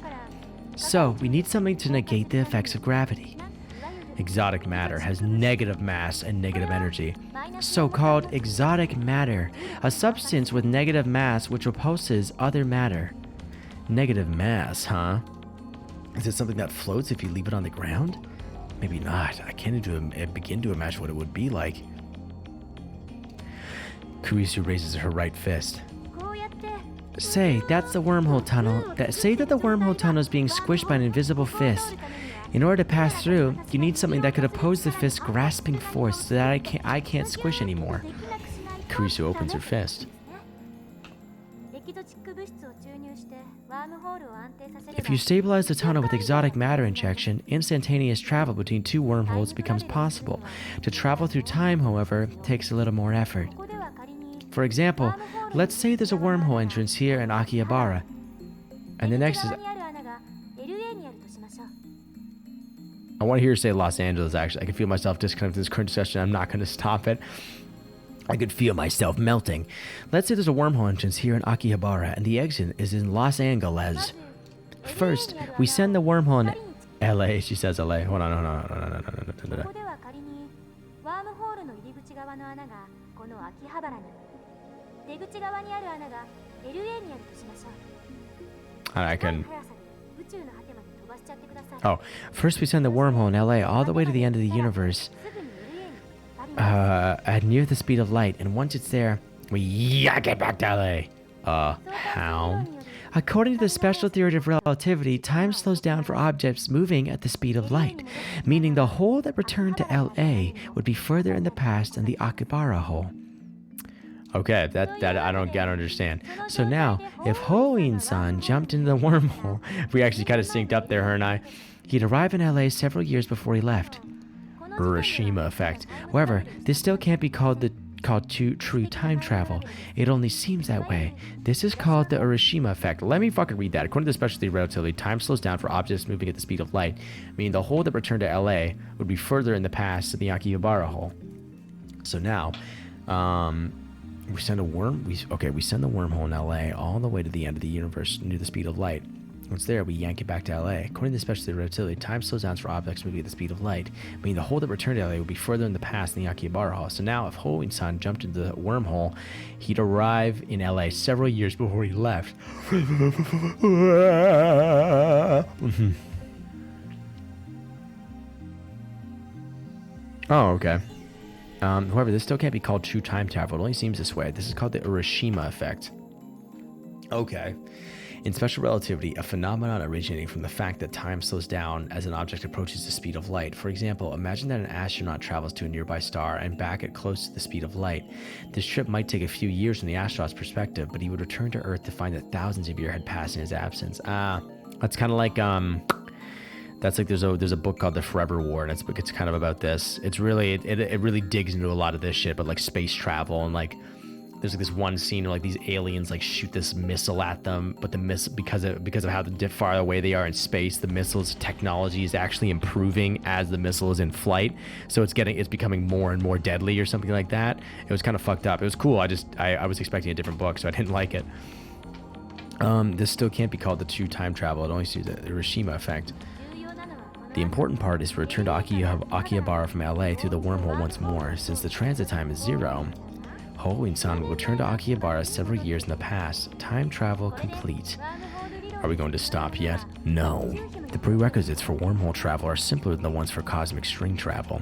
So, we need something to negate the effects of gravity. Exotic matter has negative mass and negative energy. So-called exotic matter, a substance with negative mass which repulses other matter. Negative mass, huh? Is it something that floats if you leave it on the ground? Maybe not. I can't even begin to imagine what it would be like. Kurisu raises her right fist. Say, that's the wormhole tunnel. Say that the wormhole tunnel is being squished by an invisible fist. In order to pass through, you need something that could oppose the fist's grasping force so that I can't squish anymore. Kurisu opens her fist. If you stabilize the tunnel with exotic matter injection, instantaneous travel between 2 wormholes becomes possible. To travel through time, however, takes a little more effort. For example, let's say there's a wormhole entrance here in Akihabara, and the next is... I want to hear you say Los Angeles, actually. I can feel myself disconnected from this current discussion. I'm not going to stop it. I could feel myself melting. Let's say there's a wormhole entrance here in Akihabara, and the exit is in Los Angeles. First, we send the wormhole in LA. She says LA. Hold on. I can... Oh, first we send the wormhole in LA all the way to the end of the universe. At near the speed of light, and once it's there, we yak it back to LA. How? According to the special theory of relativity, time slows down for objects moving at the speed of light, meaning the hole that returned to LA would be further in the past than the Akihabara hole. Okay, that I don't understand. So now, if Hoin-san jumped into the wormhole, we actually kind of synced up there, her and I, he'd arrive in LA several years before he left. Urashima effect. However, this still can't be called true time travel. It only seems that way. This is called the Urashima effect. Let me fucking read that. According to the special theory of relativity, time slows down for objects moving at the speed of light, meaning the hole that returned to LA would be further in the past than the Akihabara hole. So now, we send the wormhole in LA all the way to the end of the universe near the speed of light. Once there, we yank it back to LA. According to the specialty of relativity, time slows down for objects moving at the speed of light, meaning the hole that returned to LA would be further in the past than the Akihabara Hall. So now, if Hohenstein jumped into the wormhole, he'd arrive in LA several years before he left. Oh, okay. However, this still can't be called true time travel. It only seems this way. This is called the Urashima effect. Okay. In special relativity, a phenomenon originating from the fact that time slows down as an object approaches the speed of light. For example, imagine that an astronaut travels to a nearby star and back at close to the speed of light. This trip might take a few years from the astronaut's perspective, but he would return to Earth to find that thousands of years had passed in his absence. That's kind of like that's like there's a book called The Forever War, and it's kind of about this. It's really it really digs into a lot of this shit, but like space travel and like. There's like this one scene where like these aliens like shoot this missile at them, but the missile because of how far away they are in space, the missile's technology is actually improving as the missile is in flight. So it's becoming more and more deadly or something like that. It was kind of fucked up. It was cool. I was expecting a different book, so I didn't like it. This still can't be called the true time travel. It only sees the Hiroshima effect. The important part is to return to Akihabara from LA through the wormhole once more. Since the transit time is 0, Hohenstein will return to Akihabara several years in the past. Time travel complete. Are we going to stop yet? No. The prerequisites for wormhole travel are simpler than the ones for cosmic string travel.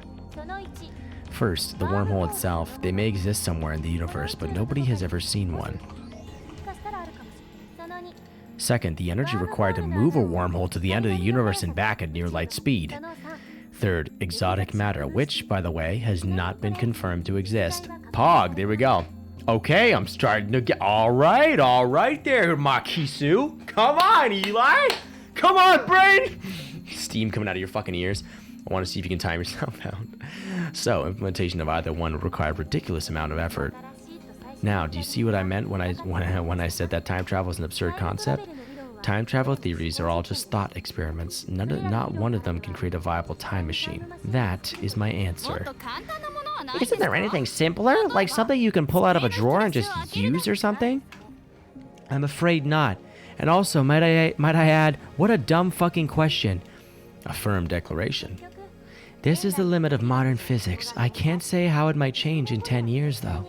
First, the wormhole itself. They may exist somewhere in the universe, but nobody has ever seen one. Second, the energy required to move a wormhole to the end of the universe and back at near light speed. Third, exotic matter, which, by the way, has not been confirmed to exist. Pog, there we go. Okay, I'm starting to get... All right there, Makisu. Come on, Eli. Come on, brain. Steam coming out of your fucking ears. I want to see if you can time yourself out. So, implementation of either one would require a ridiculous amount of effort. Now, do you see what I meant when I said that time travel is an absurd concept? Time travel theories are all just thought experiments. Not one of them can create a viable time machine. That is my answer. Isn't there anything simpler? Like something you can pull out of a drawer and just use or something? I'm afraid not. And also, might I add, what a dumb fucking question. A firm declaration. This is the limit of modern physics. I can't say how it might change in 10 years, though.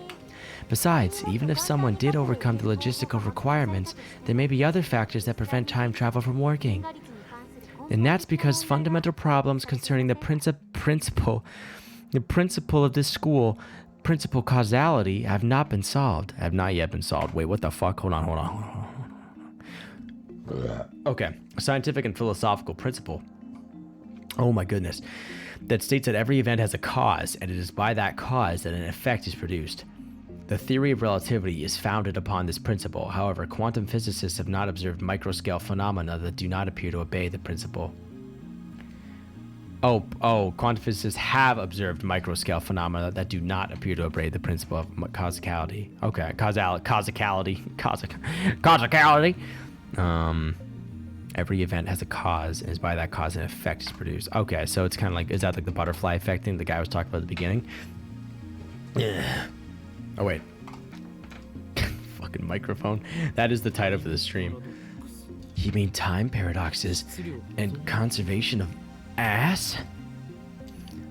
Besides, even if someone did overcome the logistical requirements, there may be other factors that prevent time travel from working. And that's because fundamental problems concerning the principle of this school, principle causality, have not yet been solved. Wait, what the fuck? Hold on. Okay, a scientific and philosophical principle. Oh my goodness. That states that every event has a cause, and it is by that cause that an effect is produced. The theory of relativity is founded upon this principle. However, quantum physicists have not observed microscale phenomena that do not appear to obey the principle. Quantum physicists have observed microscale phenomena that do not appear to obey the principle of causality. Okay, causality. Every event has a cause, and is by that cause an effect is produced. Okay, so it's kind of like, is that like the butterfly effect thing the guy was talking about at the beginning? Yeah. Oh, wait. Fucking microphone. That is the title for the stream. You mean time paradoxes and conservation of ass?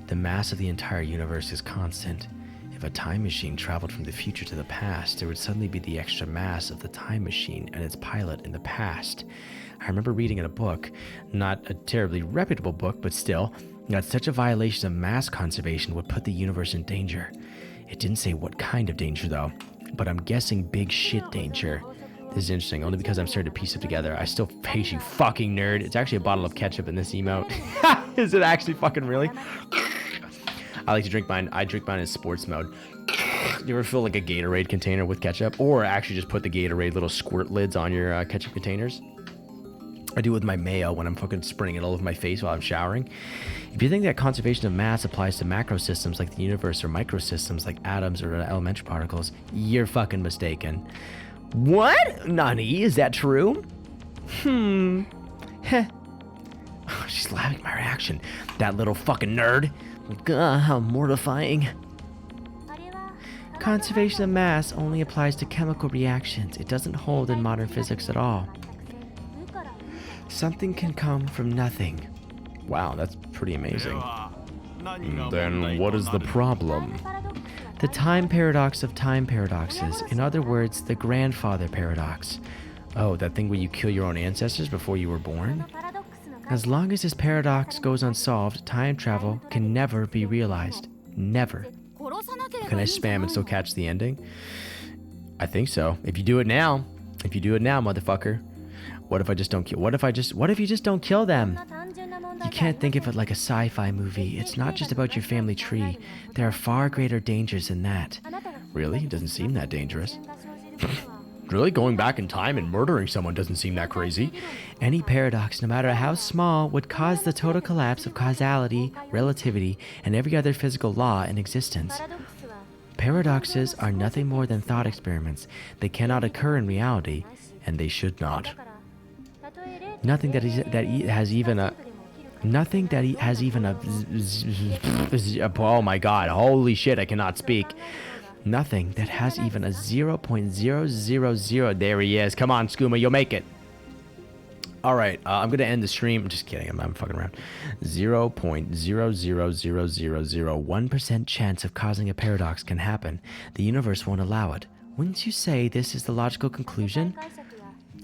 The mass of the entire universe is constant. If a time machine traveled from the future to the past, there would suddenly be the extra mass of the time machine and its pilot in the past. I remember reading in a book, not a terribly reputable book, but still, that such a violation of mass conservation would put the universe in danger. It didn't say what kind of danger, though, but I'm guessing big shit danger. This is interesting, only because I'm starting to piece it together. I still face you fucking nerd. It's actually a bottle of ketchup in this emote. Is it actually fucking really? I like to drink mine. I drink mine in sports mode. You ever fill like a Gatorade container with ketchup? Or actually just put the Gatorade little squirt lids on your ketchup containers? I do with my mayo when I'm fucking spraying it all over my face while I'm showering. If you think that conservation of mass applies to macro systems like the universe or microsystems like atoms or elementary particles, you're fucking mistaken. What? Nani? Is that true? Heh. Oh, she's laughing at my reaction. That little fucking nerd. How mortifying. Conservation of mass only applies to chemical reactions. It doesn't hold in modern physics at all. Something can come from nothing. Wow, that's pretty amazing. Then what is the problem? The time paradox of time paradoxes. In other words, the grandfather paradox. Oh, that thing where you kill your own ancestors before you were born? As long as this paradox goes unsolved, time travel can never be realized. Never. Can I spam and still catch the ending? I think so. If you do it now, motherfucker. What if I just don't kill? What if you just don't kill them? You can't think of it like a sci-fi movie. It's not just about your family tree. There are far greater dangers than that. Really? It doesn't seem that dangerous. Really? Going back in time and murdering someone doesn't seem that crazy. Any paradox, no matter how small, would cause the total collapse of causality, relativity, and every other physical law in existence. Paradoxes are nothing more than thought experiments. They cannot occur in reality, and they should not. Nothing that has even a... Oh my god, holy shit, I cannot speak. Nothing that has even a 0.000. There he is. Come on, Skooma, you'll make it. All right, I'm going to end the stream. I'm just kidding. I'm fucking around. 0.00001% chance of causing a paradox can happen. The universe won't allow it. Wouldn't you say this is the logical conclusion?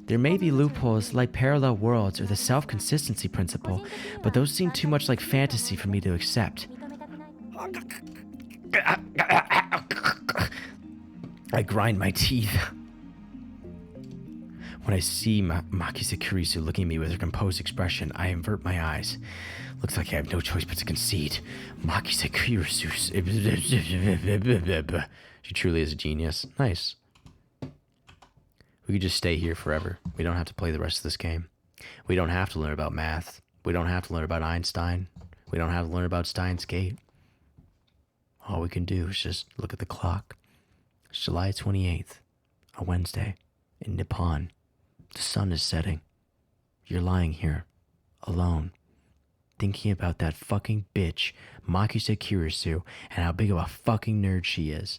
There may be loopholes like parallel worlds or the self-consistency principle, but those seem too much like fantasy for me to accept. I grind my teeth. When I see Makise Kurisu looking at me with her composed expression, I invert my eyes. Looks like I have no choice but to concede. Makise Kurisu. She truly is a genius. Nice. We could just stay here forever. We don't have to play the rest of this game. We don't have to learn about math. We don't have to learn about Einstein. We don't have to learn about Steins Gate. All we can do is just look at the clock. It's July 28th, a Wednesday, in Nippon. The sun is setting. You're lying here, alone, thinking about that fucking bitch, Makise Kurisu, and how big of a fucking nerd she is.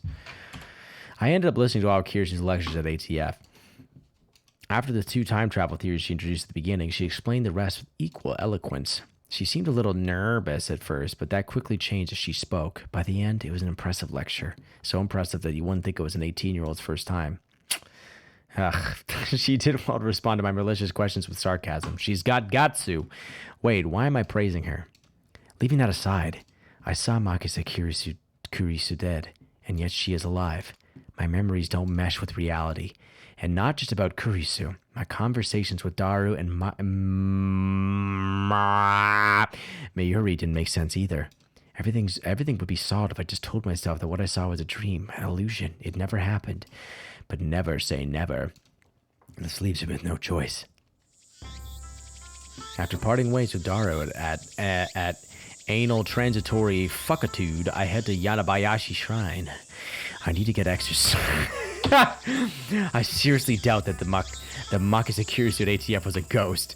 I ended up listening to all of Kirisu's lectures at ATF. After the two time travel theories she introduced at the beginning, she explained the rest with equal eloquence. She seemed a little nervous at first, but that quickly changed as she spoke. By the end, it was an impressive lecture. So impressive that you wouldn't think it was an 18-year-old's first time. She did well to respond to my malicious questions with sarcasm. She's got gatsu. Wait, why am I praising her? Leaving that aside, I saw Makise Kurisu dead, and yet she is alive. My memories don't mesh with reality. And not just about Kurisu. My conversations with Daru and Mayuri didn't make sense either. Everything would be solved if I just told myself that what I saw was a dream, an illusion. It never happened. But never say never. This leaves me with no choice. After parting ways with Daru at anal transitory fuckitude, I head to Yanabayashi Shrine. I need to get exercise. I seriously doubt that the Makise Kurisu at ATF was a ghost.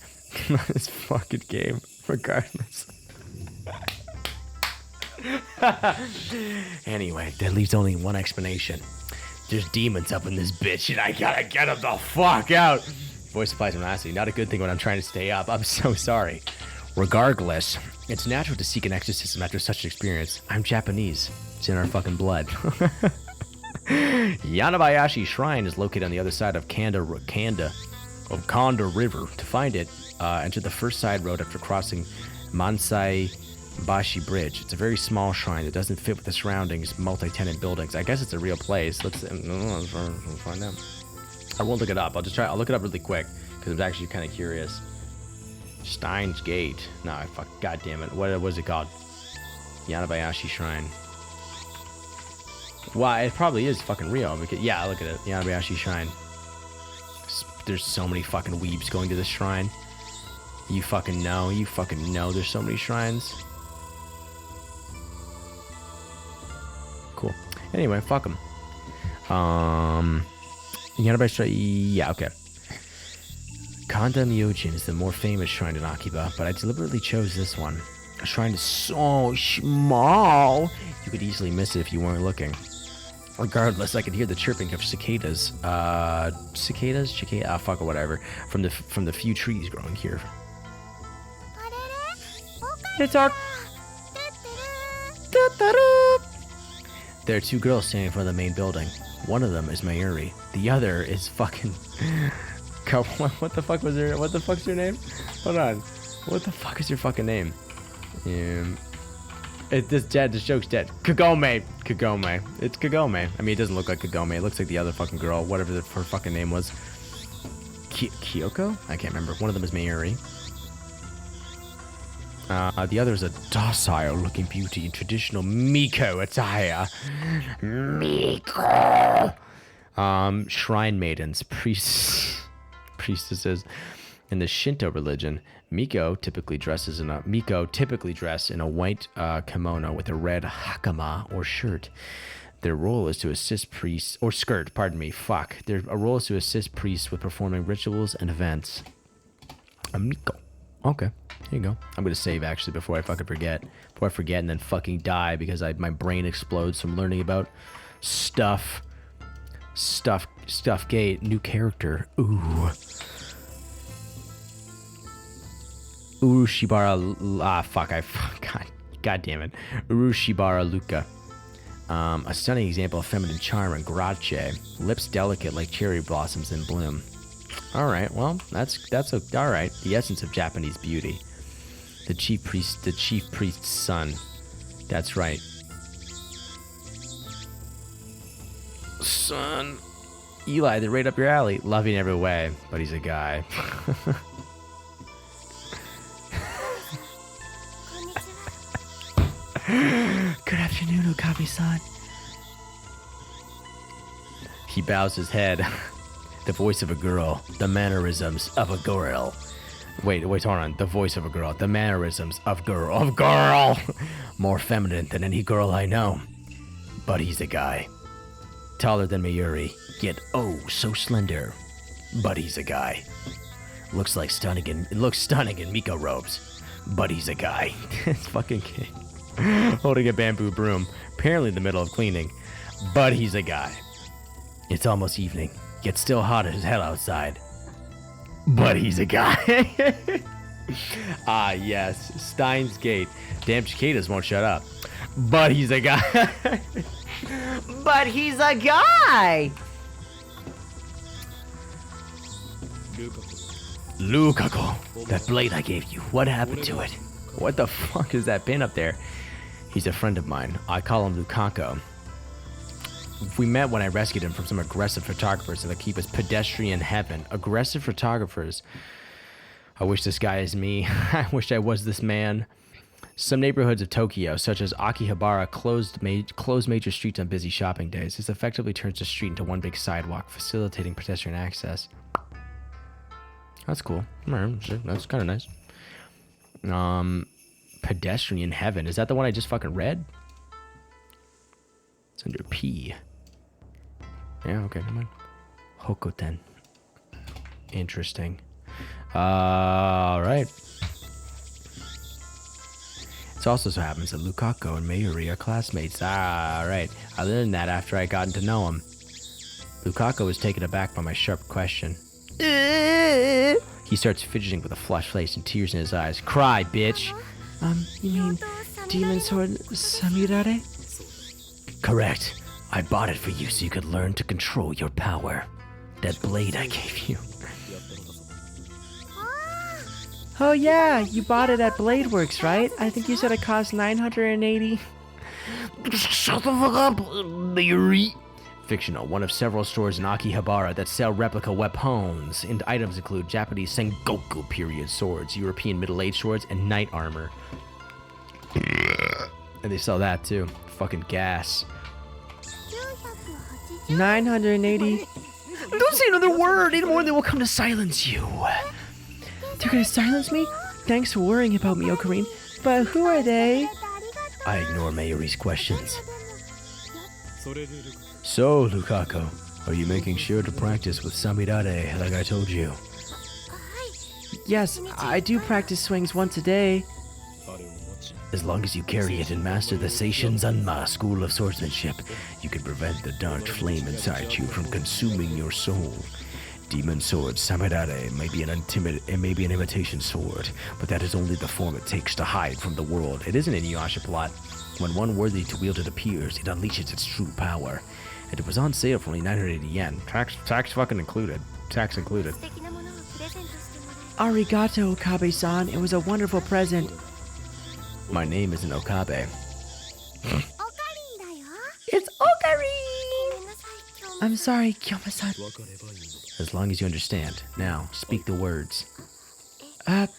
This fucking game, regardless. Anyway, that leaves only one explanation. There's demons up in this bitch, and I gotta get them the fuck out. Voice supplies velocity, not a good thing when I'm trying to stay up. I'm so sorry. Regardless, it's natural to seek an exorcism after such an experience. I'm Japanese. It's in our fucking blood. Yanabayashi Shrine is located on the other side of Kanda River. To find it, enter the first side road after crossing Mansai Bashi Bridge. It's a very small shrine that doesn't fit with the surroundings multi-tenant buildings. I guess it's a real place. Let's find out. I won't look it up. I'll look it up really quick because I'm actually kind of curious. Steins Gate. No, fuck. God damn it. What was it called? Yanabayashi Shrine. Well, it probably is fucking real. Because, yeah, look at it. Yanabayashi Shrine. There's so many fucking weebs going to this shrine. You fucking know. You fucking know there's so many shrines. Cool. Anyway, fuck them. Yanabayashi... Yeah, okay. Kanda Myojin is the more famous shrine in Akiba, but I deliberately chose this one. A shrine is so small, you could easily miss it if you weren't looking. Regardless, I could hear the chirping of cicadas. Cicada? Fuck or whatever. From the few trees growing here. It's our... There are two girls standing in front of the main building. One of them is Mayuri. The other is fucking... What the fuck was her... What the fuck's her name? Hold on. What the fuck is your fucking name? This joke's dead. Kagome. It's Kagome. I mean, it doesn't look like Kagome. It looks like the other fucking girl, whatever her fucking name was. Kyoko? I can't remember. One of them is Mayuri. The other is a docile-looking beauty in traditional Miko attire. Miko! Shrine maidens, priestesses. In the Shinto religion, Miko typically dress in a white kimono with a red hakama or shirt. Their role is to assist priests or skirt. Pardon me. Fuck. Their role is to assist priests with performing rituals and events. A Miko. Okay. Here you go. I'm gonna save actually before I fucking forget. Before I forget and then fucking die because my brain explodes from learning about stuff. Gate. New character. Ooh. Urushibara, God damn it. Urushibara Luka. A stunning example of feminine charm and grace. Lips delicate like cherry blossoms in bloom. Alright, well, that's alright. The essence of Japanese beauty. The chief priest's son. That's right. Son. Eli, they're right up your alley. Loving every way, but he's a guy. Good afternoon, Okabe-san. He bows his head. The voice of a girl. The mannerisms of a girl. Wait, hold on. The voice of a girl. The mannerisms of girl. More feminine than any girl I know. But he's a guy. Taller than Mayuri, yet oh so slender. But he's a guy. Looks stunning in Miko robes. But he's a guy. It's fucking kid. Holding a bamboo broom, apparently in the middle of cleaning. But he's a guy. It's almost evening, yet still hot as hell outside. But he's a guy. Ah, yes. Steins Gate. Damn cicadas won't shut up. But he's a guy. But he's a guy. Lukaku. That blade I gave you. What happened to it? What the fuck is that pin up there? He's a friend of mine. I call him Lukaku. We met when I rescued him from some aggressive photographers that keep us pedestrian heaven. Aggressive photographers. I wish this guy is me. I wish I was this man. Some neighborhoods of Tokyo, such as Akihabara, close major streets on busy shopping days. This effectively turns the street into one big sidewalk, facilitating pedestrian access. That's cool. That's kind of nice. Pedestrian heaven. Is that the one I just fucking read? It's under P. Yeah, okay, never mind. Hokoten. Interesting. Alright. It also so happens that Lukaku and Mayuri are classmates. Alright. I learned that after I gotten to know him. Lukaku was taken aback by my sharp question. He starts fidgeting with a flushed face and tears in his eyes. Cry, bitch! You mean Demon Sword Samirare? Correct. I bought it for you so you could learn to control your power. That blade I gave you. Oh yeah, you bought it at Blade Works, right? I think you said it cost 980. Shut the fuck up, Mayuri. Fictional, one of several stores in Akihabara that sell replica weapons, and items include Japanese Sengoku period swords, European middle-aged swords, and knight armor. And they sell that too. Fucking gas. 980. Don't say another word anymore, they will come to silence you. They're gonna silence me? Thanks for worrying about me, Ocarine. But who are they? I ignore Mayuri's questions. So, Lukaku, are you making sure to practice with Samirare like I told you? Yes, I do practice swings once a day. As long as you carry it and master the Seishin Zanma school of swordsmanship, you can prevent the dark flame inside you from consuming your soul. Demon sword Samadare may be an imitation sword, but that is only the form it takes to hide from the world. It isn't an Inuyasha plot. When one worthy to wield it appears, it unleashes its true power. And it was on sale for only 980 yen. Tax fucking included. Tax included. 素敵なものをプレゼントしてもらえ Arigato, Okabe-san. It was a wonderful present. My name isn't Okabe. おかりんだよ It's ご Okari! めんなさい今日も I'm sorry, Kyoma-san. 分かればいいのだ As long as you understand. Now, speak the words. El...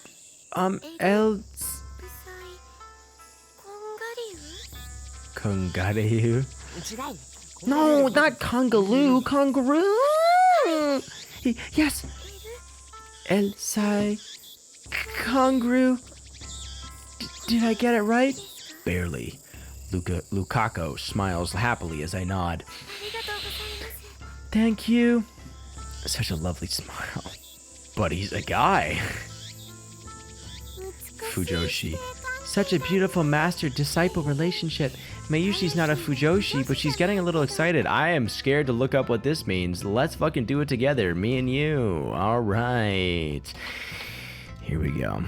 El... ぶさいこんがりゅ Kongareu? 違う No, not Kongaloo. Kangaroo! Yes. El Sai... Kongru. Did I get it right? Barely. Lukaku smiles happily as I nod. ありがとうございます Thank you. Such a lovely smile. But he's a guy. 美しい Fujoshi. Such a beautiful master-disciple relationship. Mayushi's not a Fujoshi, but she's getting a little excited. I am scared to look up what this means. Let's fucking do it together, me and you. All right. Here we go.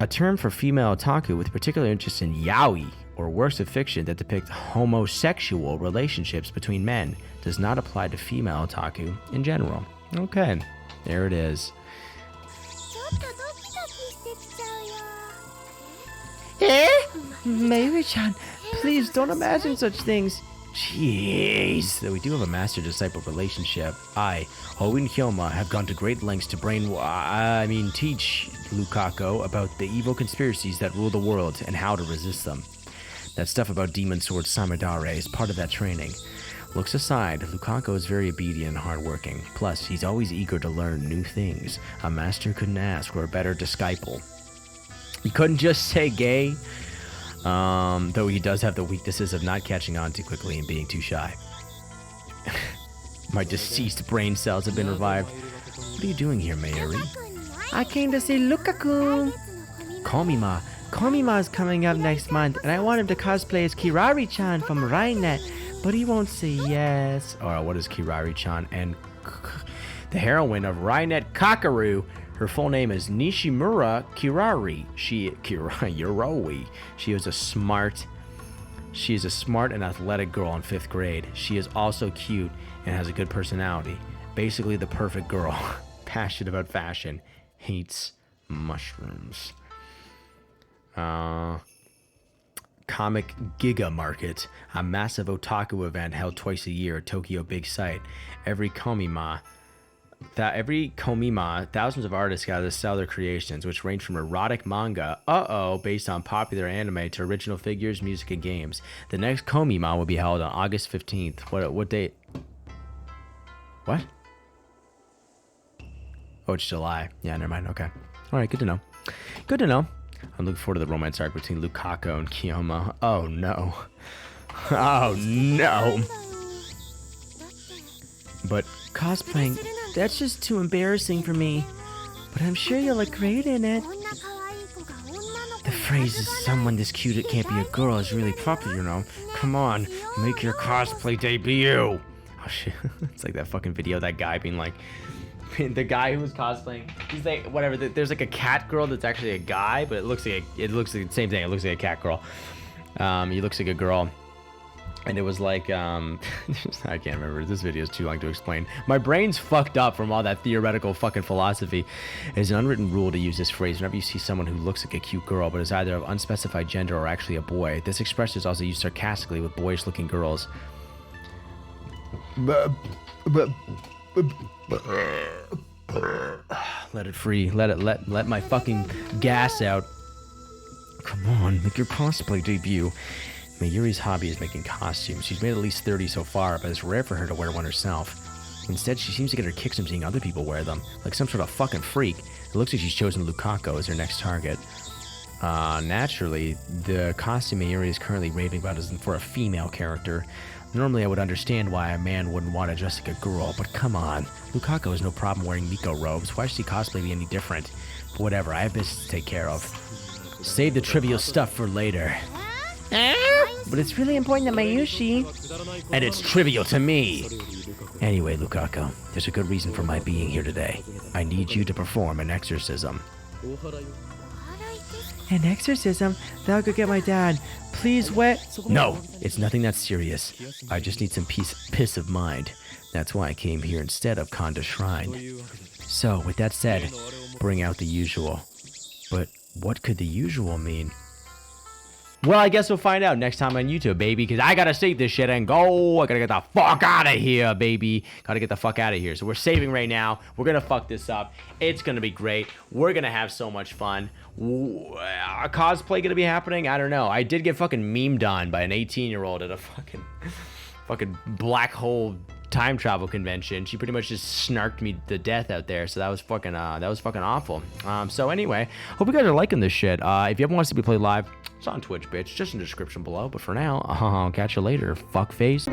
A term for female otaku with particular interest in yaoi, or works of fiction that depict homosexual relationships between men, does not apply to female otaku in general. Okay, there it is. ちょっとドキドキしてきちゃうよ Mayuri-chan, please don't imagine such things. Jeez. Though we do have a master-disciple relationship, I, Ho and Hyoma, have gone to great lengths to teach Lukaku about the evil conspiracies that rule the world and how to resist them. That stuff about demon sword Samadare is part of that training. Looks aside, Lukaku is very obedient and hardworking. Plus, he's always eager to learn new things. A master couldn't ask for a better disciple. You couldn't just say gay, though he does have the weaknesses of not catching on too quickly and being too shy. My deceased brain cells have been revived. What are you doing here, Mayuri? I came to see Lukaku. Komima. Komima's coming up next month, and I want him to cosplay as Kirari-chan from Rainet, but he won't say yes. Or what is Kirari-chan? And the heroine of Rainet Kakaru. Her full name is Nishimura Kirari. Yoroi. She is a smart and athletic girl in 5th grade. She is also cute and has a good personality. Basically the perfect girl. Passionate about fashion. Hates mushrooms. Comic Giga Market, a massive otaku event held twice a year at Tokyo Big Sight. Every komima, thousands of artists gather to sell their creations, which range from erotic manga, based on popular anime, to original figures, music, and games. The next komima will be held on August 15th. What date? What? Oh, it's July. Yeah, never mind. Okay. All right, good to know. Good to know. I'm looking forward to the romance arc between Lukaku and Kyoma. Oh, no. Oh, no. But cosplaying, that's just too embarrassing for me. But I'm sure you'll look great in it. The phrase is someone this cute it can't be a girl is really popular, you know. Come on, make your cosplay debut. Oh shit, it's like that fucking video of that guy being like, the guy who was cosplaying, he's like, whatever, there's like a cat girl that's actually a guy, but it looks like the same thing, it looks like a cat girl. He looks like a girl. And it was like, I can't remember. This video is too long to explain. My brain's fucked up from all that theoretical fucking philosophy. It's an unwritten rule to use this phrase whenever you see someone who looks like a cute girl, but is either of unspecified gender or actually a boy. This expression is also used sarcastically with boyish-looking girls. Let it free. Let my fucking gas out. Come on, make your cosplay debut. Mayuri's hobby is making costumes. She's made at least 30 so far, but it's rare for her to wear one herself. Instead, she seems to get her kicks from seeing other people wear them, like some sort of fucking freak. It looks like she's chosen Lukaku as her next target. Naturally, the costume Mayuri is currently raving about is for a female character. Normally, I would understand why a man wouldn't want to dress like a girl, but come on. Lukaku has no problem wearing Miko robes. Why should cosplay be any different? But whatever, I have business to take care of. Save the trivial stuff for later. but it's really important to Mayushi. And it's trivial to me. Anyway, Lukaku, there's a good reason for my being here today. I need you to perform an exorcism. An exorcism? That'll go get my dad. Please, what? No, it's nothing that serious. I just need some piss of mind. That's why I came here instead of Kanda Shrine. So, with that said, bring out the usual. But what could the usual mean? Well, I guess we'll find out next time on YouTube, baby, because I gotta save this shit and go. I gotta get the fuck out of here, baby. Gotta get the fuck out of here. So we're saving right now. We're gonna fuck this up. It's gonna be great. We're gonna have so much fun. A cosplay gonna be happening? I don't know. I did get fucking memed on by an 18-year-old at a fucking black hole time travel convention. She pretty much just snarked me to death out there. So that was fucking awful. So anyway, hope you guys are liking this shit. If you ever want to see me play live, it's on Twitch, bitch. Just in the description below. But for now, I'll catch you later, fuckface.